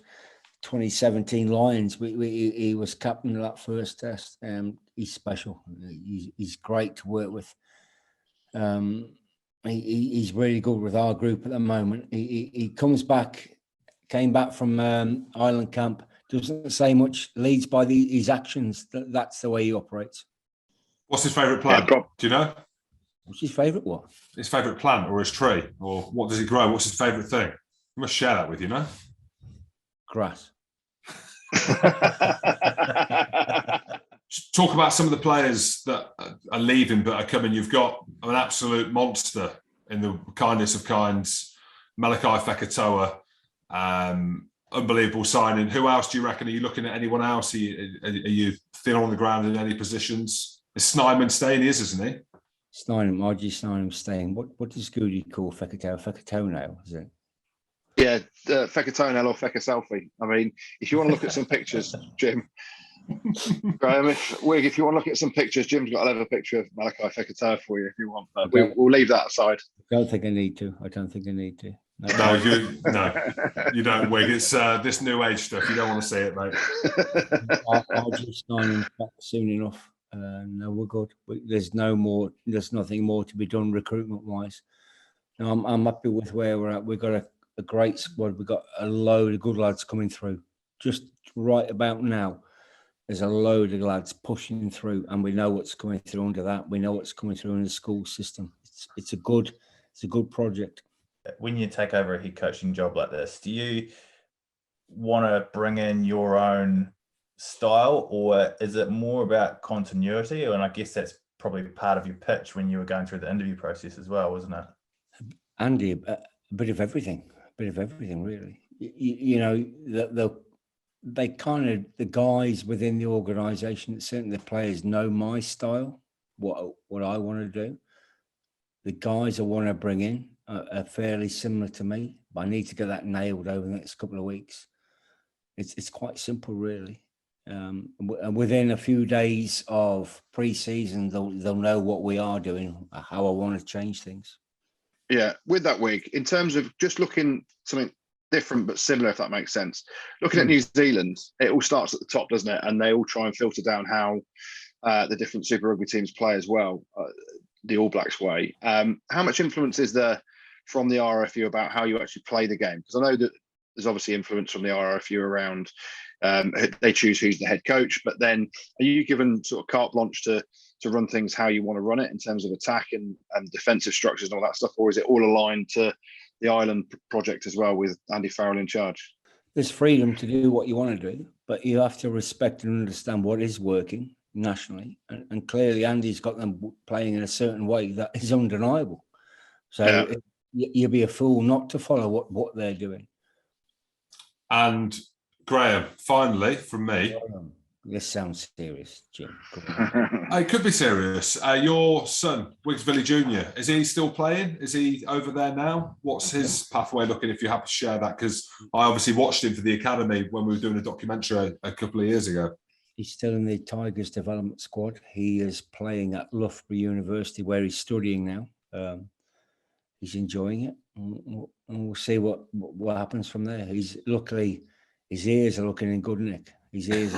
2017 Lions. He was captain of that first test. He's special. He's great to work with. He's really good with our group at the moment. He came back from Island Camp. Doesn't say much. Leads by his actions. That's the way he operates. What's his favourite plant? Do you know? What's his favourite what? His favourite plant or his tree? Or what does he grow? What's his favourite thing? You must share that with you, no? Grass. talk about some of the players that are leaving but are coming. You've got an absolute monster in the kindness of kinds, Malachi Fekitoa, unbelievable signing. Who else do you reckon? Are you looking at anyone else? Are you thin on the ground in any positions? It's Snyman staying, he is, isn't he? Snyman, RG Snyman staying. What does Goody call Fekitoa? Fekitoa, is it? Yeah, Fekitoa or Feka selfie. I mean, if you want to look at some pictures, Jim, Graham, if you want to look at some pictures, Jim's got a picture of Malachi Fekitoa for you if you want. But we'll leave that aside. I don't think I need to. No, you don't, Wig. It's this new age stuff. You don't want to see it, mate. I'll just sign him back soon enough. No, we're good. There's nothing more to be done recruitment-wise. No, I'm happy with where we're at. We've got a great squad. We've got a load of good lads coming through. Just right about now, there's a load of lads pushing through, and we know what's coming through under that. We know what's coming through in the school system. It's a good project. When you take over a head coaching job like this, do you want to bring in your own style, or is it more about continuity? And I guess that's probably part of your pitch when you were going through the interview process as well, wasn't it? Andy, a bit of everything, really. You know, they kind of, the guys within the organisation, certainly the players, know my style, what I want to do. The guys I want to bring in are fairly similar to me, but I need to get that nailed over the next couple of weeks. It's quite simple, really. And within a few days of pre-season, they'll know what we are doing, how I want to change things. Yeah, with that, Wig, in terms of just looking something different but similar, if that makes sense. Looking at New Zealand, it all starts at the top, doesn't it? And they all try and filter down how the different Super Rugby teams play as well, the All Blacks way. How much influence is there from the RFU about how you actually play the game? Because I know that there's obviously influence from the RFU around they choose who's the head coach, but then are you given sort of carte blanche to run things how you want to run it in terms of attack and defensive structures and all that stuff, or is it all aligned to the Island project as well with Andy Farrell in charge? There's freedom to do what you want to do, but you have to respect and understand what is working nationally, and clearly Andy's got them playing in a certain way that is undeniable. So you'd be a fool not to follow what they're doing. And Graham, finally, from me. This sounds serious, Jim. It could be serious. Your son, Wigsbilly Jr., is he still playing? Is he over there now? What's his pathway looking, if you're happy to share that? Because I obviously watched him for the academy when we were doing a documentary a couple of years ago. He's still in the Tigers development squad. He is playing at Loughborough University, where he's studying now. He's enjoying it, and we'll see what happens from there. Luckily, his ears are looking in good nick. His ears.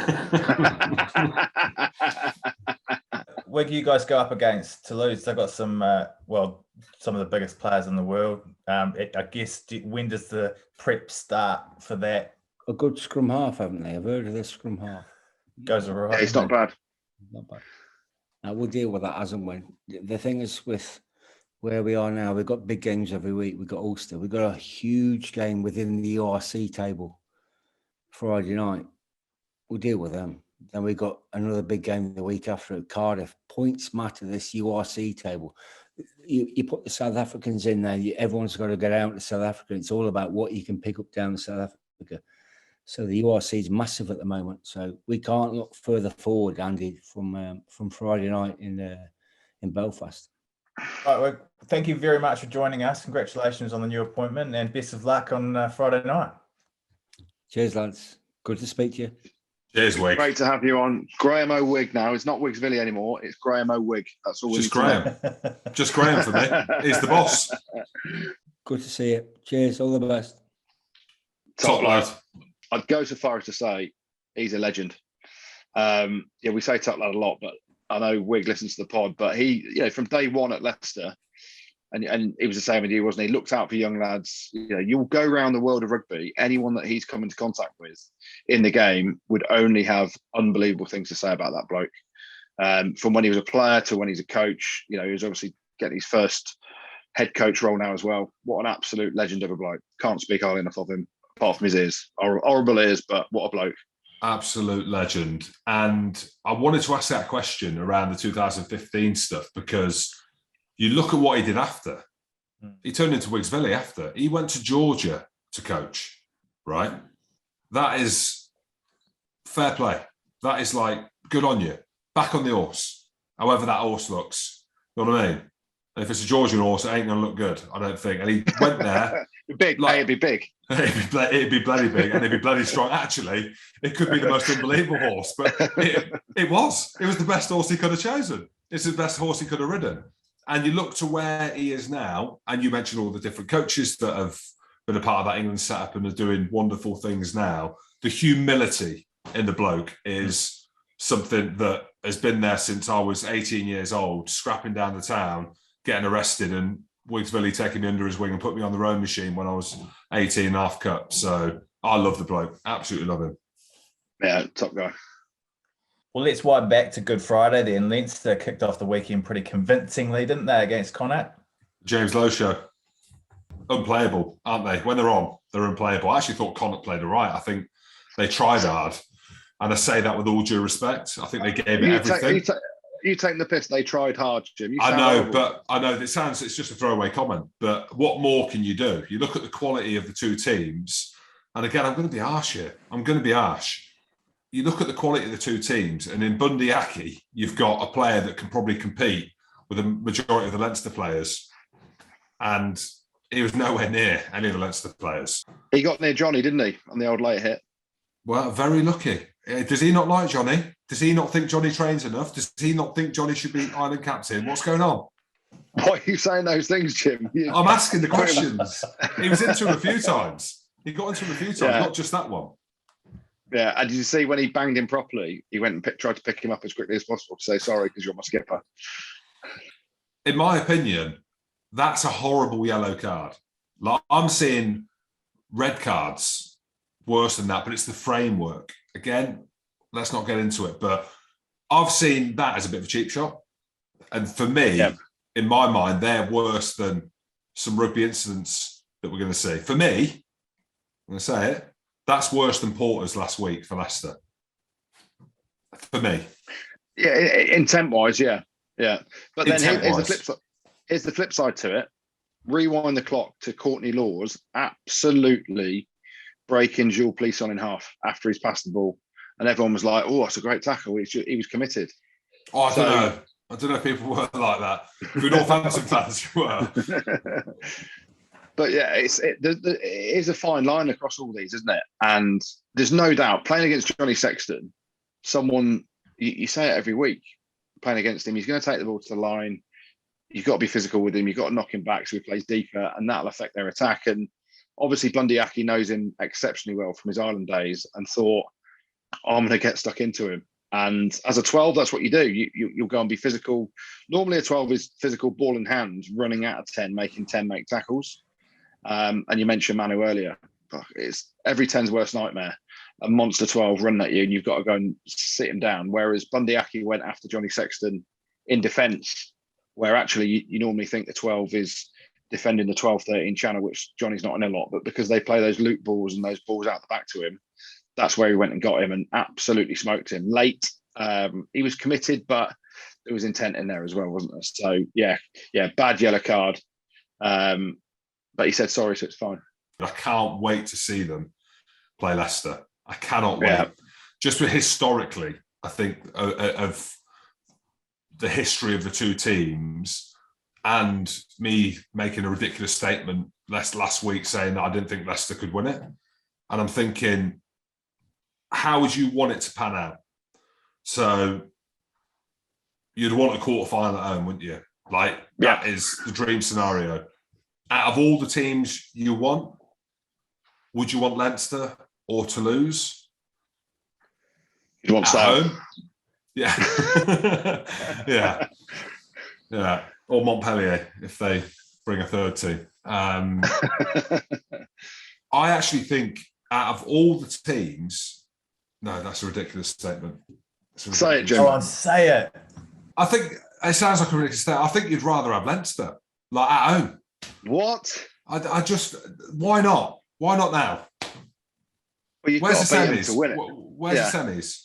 Where do you guys go up against Toulouse? They've got some of the biggest players in the world. I guess, when does the prep start for that? A good scrum half, haven't they? I've heard of this scrum half. Goes all right. Yeah, it's not bad. Not bad. Now, we'll deal with that as and when. The thing is, with where we are now, we've got big games every week. We've got Ulster. We've got a huge game within the URC table Friday night. We'll deal with them. Then we've got another big game the week after at Cardiff. Points matter, this URC table. You put the South Africans in there, everyone's got to get out to South Africa. It's all about what you can pick up down in South Africa. So the URC is massive at the moment. So we can't look further forward, Andy, from Friday night in Belfast. All right, well, thank you very much for joining us. Congratulations on the new appointment, and best of luck on Friday night. Cheers, lads. Good to speak to you. Cheers, Wig. Great to have you on. Graham O'Wig now. It's not Wigsbilly anymore. It's Graham O'Wig. That's all. Just Graham. Just Graham for me. He's the boss. Good to see you. Cheers. All the best. Top lad. I'd go so far as to say he's a legend. We say top lad a lot, but I know Wig listens to the pod. But he, from day one at Leicester, and he was the same with you, wasn't he? He looked out for young lads. You'll go around the world of rugby. Anyone that he's come into contact with in the game would only have unbelievable things to say about that bloke. From when he was a player to when he's a coach, he was obviously getting his first head coach role now as well. What an absolute legend of a bloke. Can't speak highly enough of him, apart from his ears. Horrible ears, but what a bloke. Absolute legend. And I wanted to ask that question around the 2015 stuff, because you look at what he did after. He turned into Wigsville after. He went to Georgia to coach, right? That is fair play. That is like, good on you. Back on the horse, however that horse looks. You know what I mean? And if it's a Georgian horse, it ain't going to look good, I don't think. And he went there. Big, like, it'd be big. It'd be bloody big, and it'd be bloody strong. Actually, it could be the most unbelievable horse, but it was. It was the best horse he could have chosen. It's the best horse he could have ridden. And you look to where he is now, and you mentioned all the different coaches that have been a part of that England setup and are doing wonderful things now. The humility in the bloke is something that has been there since I was 18 years old, scrapping down the town, getting arrested, and Wigsville taking me under his wing and put me on the rowing machine when I was 18 half cup. So I love the bloke. Absolutely love him. Yeah, top guy. Well, let's wipe back to Good Friday then. Leinster kicked off the weekend pretty convincingly, didn't they, against Connacht? James Lowe show. Unplayable, aren't they? When they're on, they're unplayable. I actually thought Connacht played all right. I think they tried hard. And I say that with all due respect. I think they gave it everything. You taking the piss? They tried hard, Jim. I know it's just a throwaway comment, but what more can you do? You look at the quality of the two teams, and again, I'm going to be harsh here. You look at the quality of the two teams, and in Bundy Aki, you've got a player that can probably compete with the majority of the Leinster players, and he was nowhere near any of the Leinster players. He got near Johnny, didn't he, on the old late hit? Well, very lucky. Does he not like Johnny? Does he not think Johnny trains enough? Does he not think Johnny should be Ireland captain? What's going on? Why are you saying those things, Jim? I'm asking the questions. He was into him a few times. He got into him a few times, not just that one. Yeah, and did you see when he banged him properly, he went and tried to pick him up as quickly as possible to say sorry because you're my skipper. In my opinion, that's a horrible yellow card. Like, I'm seeing red cards worse than that, but it's the framework. Again, let's not get into it, but I've seen that as a bit of a cheap shot. And for me, in my mind, they're worse than some rugby incidents that we're going to see. For me, I'm going to say it, that's worse than Porter's last week for Leicester. For me. Yeah, intent-wise, yeah. But then here's the flip side to it. Rewind the clock to Courtney Laws, absolutely breaking Jules Plisson in half after he's passed the ball. And everyone was like, oh, that's a great tackle. He was committed. Oh, I don't know if people were like that. If we're Northampton fans, you were. But yeah, it is a fine line across all these, isn't it? And there's no doubt, playing against Johnny Sexton, someone, you say it every week, playing against him, he's going to take the ball to the line. You've got to be physical with him. You've got to knock him back so he plays deeper, and that'll affect their attack. And obviously, Bundy Aki knows him exceptionally well from his Ireland days and thought, I'm going to get stuck into him. And as a 12, that's what you do. You'll go and be physical. Normally, a 12 is physical, ball in hand, running out of 10, making 10 make tackles. And you mentioned Manu earlier. It's every 10's worst nightmare. A monster 12 running at you, and you've got to go and sit him down. Whereas Bundy Aki went after Johnny Sexton in defence, where actually you normally think the 12 is defending the 12-13 channel, which Johnny's not in a lot, but because they play those loop balls and those balls out the back to him, that's where he went and got him and absolutely smoked him. Late, he was committed, but there was intent in there as well, wasn't there? So, yeah, bad yellow card. But he said sorry, so it's fine. I can't wait to see them play Leicester. I cannot wait. Yeah. Just historically, I think, of the history of the two teams and me making a ridiculous statement last week saying that I didn't think Leicester could win it. And I'm thinking, how would you want it to pan out? So you'd want a quarter-final at home, wouldn't you? That is the dream scenario. Out of all the teams you want, would you want Leinster or Toulouse? You want home? Yeah. Yeah. Or Montpellier, if they bring a third team. I actually think out of all the teams, no, that's a ridiculous statement. Say it, Jim. Go on, say it. I think it sounds like a ridiculous statement. I think you'd rather have Leinster, at home. What? I just, why not? Why not now? Well, you've Where's got the to beat semis? them to win it. Where's the semis?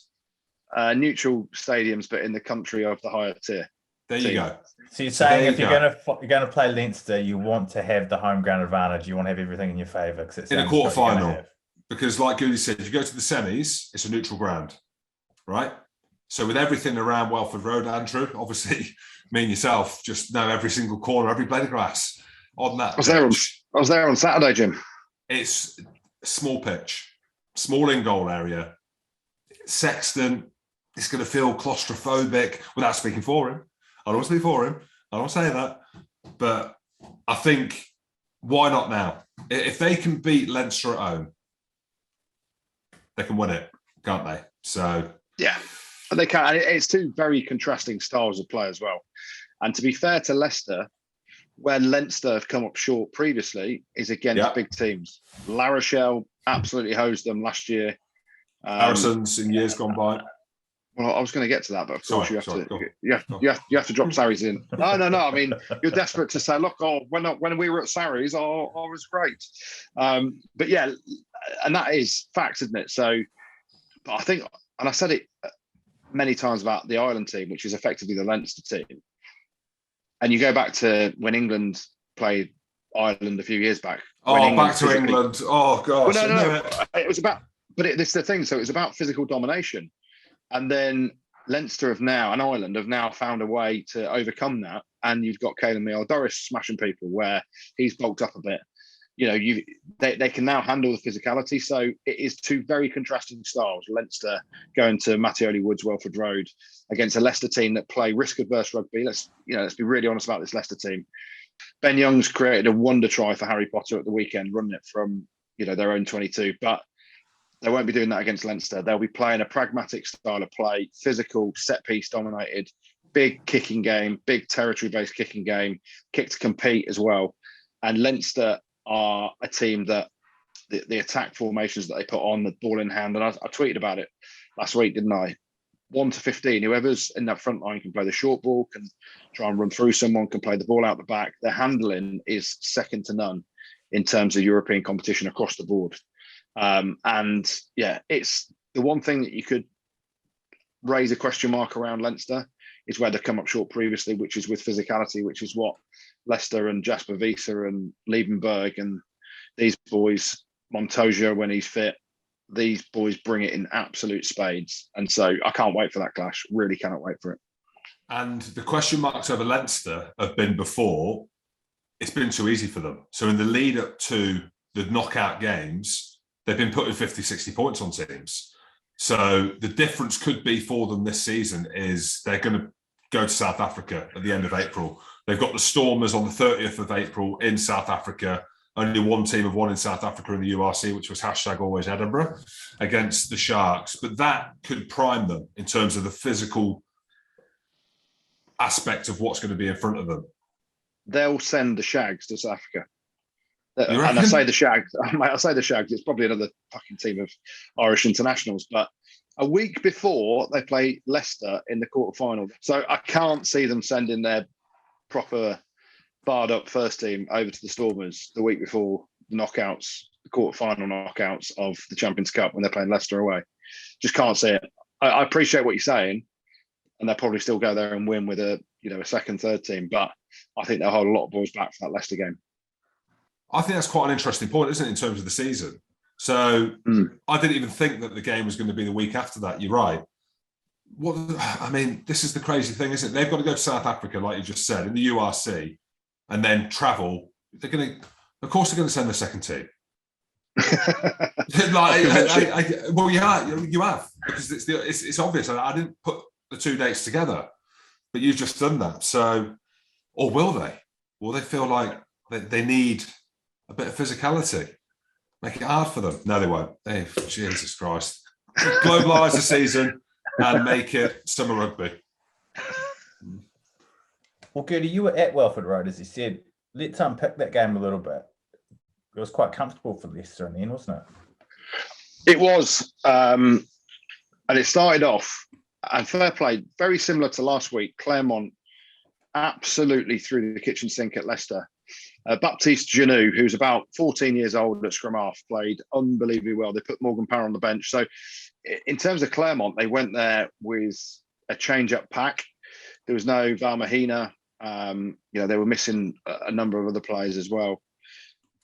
Neutral stadiums, but in the country of the higher tier. There you go. So you're saying if you're going to play Leinster, you want to have the home ground advantage. You want to have everything in your favour. In a quarter-final. Because like Goody said, if you go to the semis, it's a neutral ground, right? So with everything around Welford Road, Andrew, obviously me and yourself just know every single corner, every blade of grass on that. I was there on Saturday, Jim. It's a small pitch, small in-goal area. Sexton is going to feel claustrophobic without speaking for him. I don't want to speak for him. I don't say that. But I think, why not now? If they can beat Leinster at home, they can win it, can't they? So yeah, they can. It's two very contrasting styles of play as well. And to be fair to Leicester, when Leinster have come up short previously, is against big teams. La Rochelle absolutely hosed them last year. Harrison's in years gone by. Well, I was going to get to that, but of course you have to drop Sarries in. No. I mean, you're desperate to say, look, when we were at Sarries, I was great. But yeah, and that is facts, isn't it? So, but I think, and I said it many times about the Ireland team, which is effectively the Leinster team. And you go back to when England played Ireland a few years back. Oh, back to England. Oh, gosh. Well, no. It was about, but this is the thing. So it was about physical domination. And then Leinster and Ireland have now found a way to overcome that. And you've got Caelan Doris smashing people where he's bulked up a bit. You know, they can now handle the physicality. So it is two very contrasting styles. Leinster going to Mattioli Woods, Welford Road against a Leicester team that play risk-averse rugby. Let's be really honest about this Leicester team. Ben Young's created a wonder try for Harry Potter at the weekend, running it from their own 22, but they won't be doing that against Leinster. They'll be playing a pragmatic style of play, physical, set-piece dominated, big kicking game, big territory-based kicking game, kick to compete as well. And Leinster are a team that the attack formations that they put on, the ball in hand, and I tweeted about it last week, didn't I? 1 to 15, whoever's in that front line can play the short ball, can try and run through someone, can play the ball out the back. Their handling is second to none in terms of European competition across the board. And yeah, it's the one thing that you could raise a question mark around Leinster is where they've come up short previously, which is with physicality, which is what Leicester and Jasper Wiese and Liebenberg and these boys, Montoya when he's fit, these boys bring it in absolute spades. And so I can't wait for that clash. Really cannot wait for it. And the question marks over Leinster have been before, it's been too easy for them. So in the lead up to the knockout games, they've been putting 50, 60 points on teams. So the difference could be for them this season is they're going to go to South Africa at the end of April. They've got the Stormers on the 30th of April in South Africa. Only one team have won in South Africa in the URC, which was #always Edinburgh, against the Sharks. But that could prime them in terms of the physical aspect of what's going to be in front of them. They'll send the Shags to South Africa. And I say the Shags, it's probably another fucking team of Irish internationals, but a week before they play Leicester in the quarterfinal. So I can't see them sending their proper barred up first team over to the Stormers the week before the knockouts, the quarterfinal knockouts of the Champions Cup when they're playing Leicester away. Just can't see it. I appreciate what you're saying, and they'll probably still go there and win with a second, third team, but I think they'll hold a lot of boys back for that Leicester game. I think that's quite an interesting point, isn't it, in terms of the season? So I didn't even think that the game was going to be the week after that. You're right. This is the crazy thing, isn't it? They've got to go to South Africa, like you just said, in the URC, and then travel. Of course, they're going to send the second team. You have, because it's obvious. I didn't put the two dates together, but you've just done that. So, or will they? Will they feel like they need a bit of physicality? Make it hard for them? No, they won't. Jesus Christ. Globalise the season and make it summer rugby. Well, Gertie, you were at Welford Road, as you said. Let's unpick that game a little bit. It was quite comfortable for Leicester in the end, wasn't it? It was. And it started off, and fair play, very similar to last week. Clermont absolutely threw the kitchen sink at Leicester Baptiste Janou, who's about 14 years old at scrum half, played unbelievably well. They put Morgan Power on the bench. So in terms of Clermont, they went there with a change-up pack. There was no Valmahina. They were missing a number of other players as well.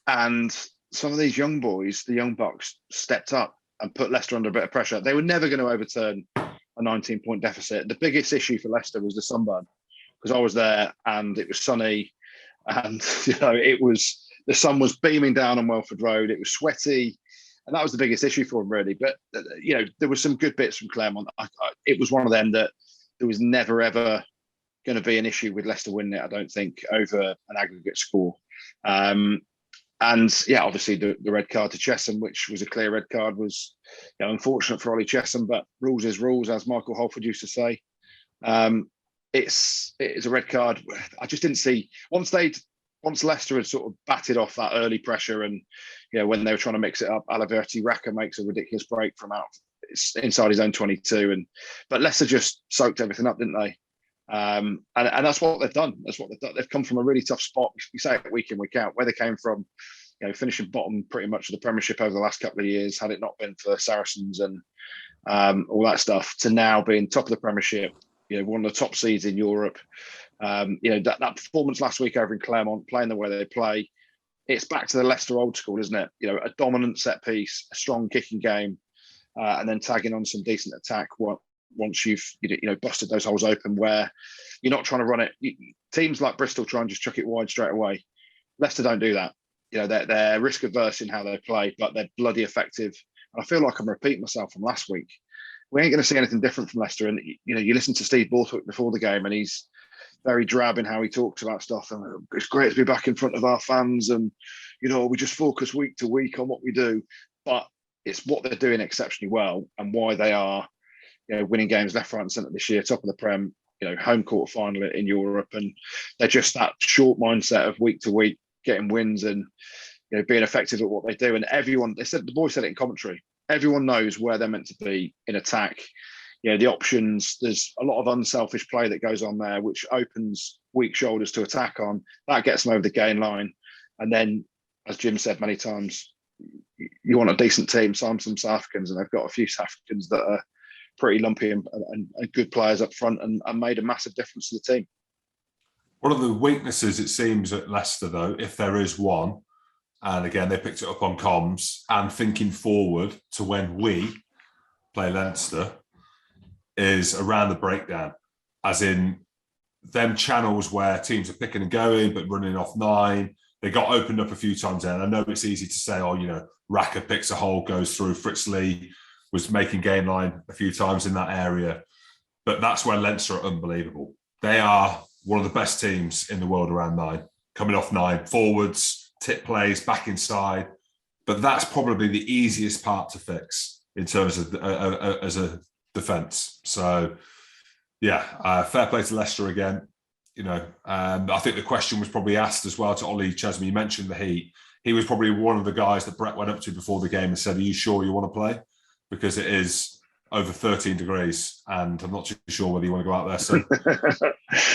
And some of these young boys, the young bucks, stepped up and put Leicester under a bit of pressure. They were never going to overturn a 19-point deficit. The biggest issue for Leicester was the sunburn, because I was there and it was sunny, and the sun was beaming down on Welford Road. It was sweaty, and that was the biggest issue for them, really. But there were some good bits from Clermont. It was one of them that there was never ever going to be an issue with Leicester winning it, I don't think, over an aggregate score. Obviously the red card to Chesham, which was a clear red card, was unfortunate for Ollie Chesham, but rules is rules, as Michael Holford used to say. It's a red card. I just didn't see once Leicester had sort of batted off that early pressure, and when they were trying to mix it up, Aliverti Raka makes a ridiculous break from out inside his own 22, but Leicester just soaked everything up, didn't they? And that's what they've done. They've come from a really tough spot. We say it week in, week out, where they came from, finishing bottom pretty much of the Premiership over the last couple of years, had it not been for Saracens and all that stuff, to now being top of the Premiership, one of the top seeds in Europe. That performance last week over in Clermont, playing the way they play, it's back to the Leicester old school, isn't it? A dominant set piece, a strong kicking game, and then tagging on some decent attack once you've busted those holes open, where you're not trying to run it. Teams like Bristol try and just chuck it wide straight away. Leicester don't do that. They're risk averse in how they play, but they're bloody effective. And I feel like I'm repeating myself from last week. We ain't going to see anything different from Leicester. And you listen to Steve Borthwick before the game, and he's very drab in how he talks about stuff. And it's great to be back in front of our fans, and we just focus week to week on what we do. But it's what they're doing exceptionally well, and why they are winning games left, right, and centre this year, top of the Prem, home quarter final in Europe, and they're just that short mindset of week to week, getting wins and being effective at what they do. And everyone, the boys said it in commentary, everyone knows where they're meant to be in attack. The options, there's a lot of unselfish play that goes on there, which opens weak shoulders to attack on. That gets them over the gain line. And then, as Jim said many times, you want a decent team, sign some South Africans, and they've got a few South Africans that are pretty lumpy and good players up front, and made a massive difference to the team. One of the weaknesses, it seems, at Leicester, though, if there is one, and again, they picked it up on comms, and thinking forward to when we play Leinster, is around the breakdown, as in them channels where teams are picking and going, but running off 9. They got opened up a few times there. And I know it's easy to say, Raka picks a hole, goes through. Fritz Lee was making gain line a few times in that area. But that's where Leinster are unbelievable. They are one of the best teams in the world around 9, coming off 9, forwards, tip plays, back inside. But that's probably the easiest part to fix in terms of as a defence. So, fair play to Leicester again. I think the question was probably asked as well to Ollie Chesham. You mentioned the heat. He was probably one of the guys that Brett went up to before the game and said, "Are you sure you want to play?" Because it is over 13 degrees, and I'm not too sure whether you want to go out there. So,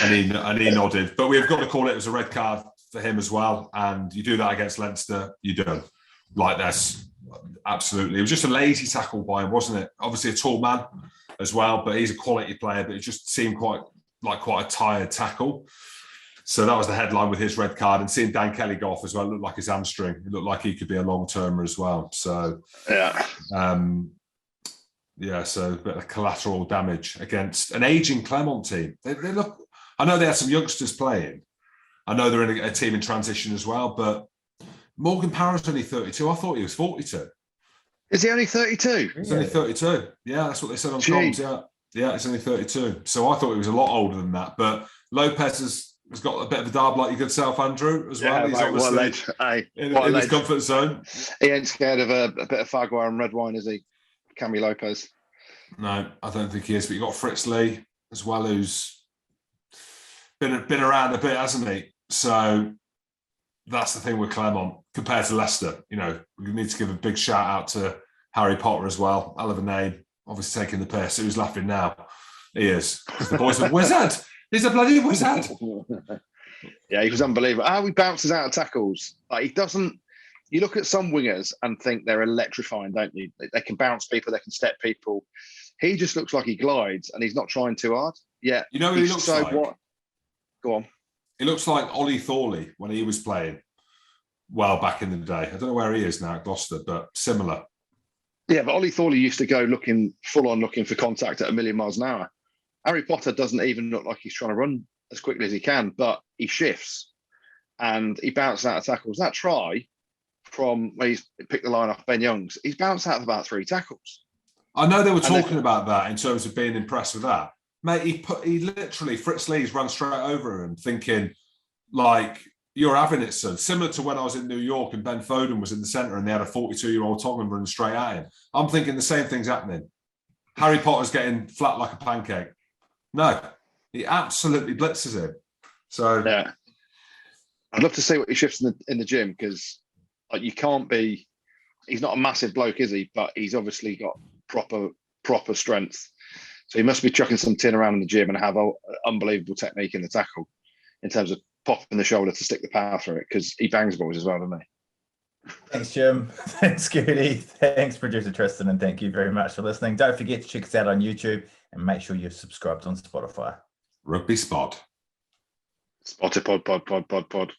and he nodded. But we've got to call it as a red card for him as well. And you do that against Leinster, you don't like this. Absolutely, it was just a lazy tackle by him, wasn't it? Obviously, a tall man as well, but he's a quality player. But it just seemed quite a tired tackle. So that was the headline with his red card. And seeing Dan Kelly go off as well, it looked like his hamstring. It looked like he could be a long-termer as well. So, so a bit of collateral damage against an ageing Clermont team. They look, I know they had some youngsters playing. I know they're in a team in transition as well, but Morgan Power's only 32. I thought he was 42. Is he only 32? He's only 32. Yeah, that's what they said on comms. Yeah, it's only 32. So I thought he was a lot older than that. But Lopez has got a bit of a darb like your good self, Andrew, as well. He's obviously in his comfort zone. He ain't scared of a bit of Fagua and red wine, is he? Cammy Lopez. No, I don't think he is. But you've got Fritz Lee as well, who's been around a bit, hasn't he? So that's the thing with Clermont compared to Leicester. We need to give a big shout out to Harry Potter as well. Hell of a name. Obviously taking the piss. Who's laughing now? He is. Because the boys are wizard. He's a bloody wizard. Yeah, he was unbelievable. How he bounces out of tackles. Like, he doesn't. You look at some wingers and think they're electrifying, don't you? They can bounce people, they can step people. He just looks like he glides, and he's not trying too hard. Yeah, You know who he looks like? What? Go on. He looks like Ollie Thorley when he was playing well back in the day. I don't know where he is now at Gloucester, but similar. Yeah, but Ollie Thorley used to go looking full on, looking for contact at 1,000,000 miles an hour. Harry Potter doesn't even look like he's trying to run as quickly as he can, but he shifts and he bounces out of tackles. That try from where he's picked the line off Ben Youngs, he's bounced out of about 3 tackles. I know they were talking about that in terms of being impressed with that. Mate, he literally, Fritz Lee's run straight over him thinking, like, you're having it, son. Similar to when I was in New York and Ben Foden was in the centre and they had a 42-year-old Tottenham running straight at him. I'm thinking the same thing's happening. Harry Potter's getting flat like a pancake. No, he absolutely blitzes him. So yeah, I'd love to see what he shifts in the gym, because like, you can't be. He's not a massive bloke, is he? But he's obviously got proper strength. So he must be chucking some tin around in the gym and have unbelievable technique in the tackle in terms of popping the shoulder to stick the power through it, because he bangs balls as well, doesn't he? Thanks, Jim. Thanks, Goody. Thanks, producer Tristan, and thank you very much for listening. Don't forget to check us out on YouTube and make sure you're subscribed on Spotify. Rugby Spot. Spotted pod.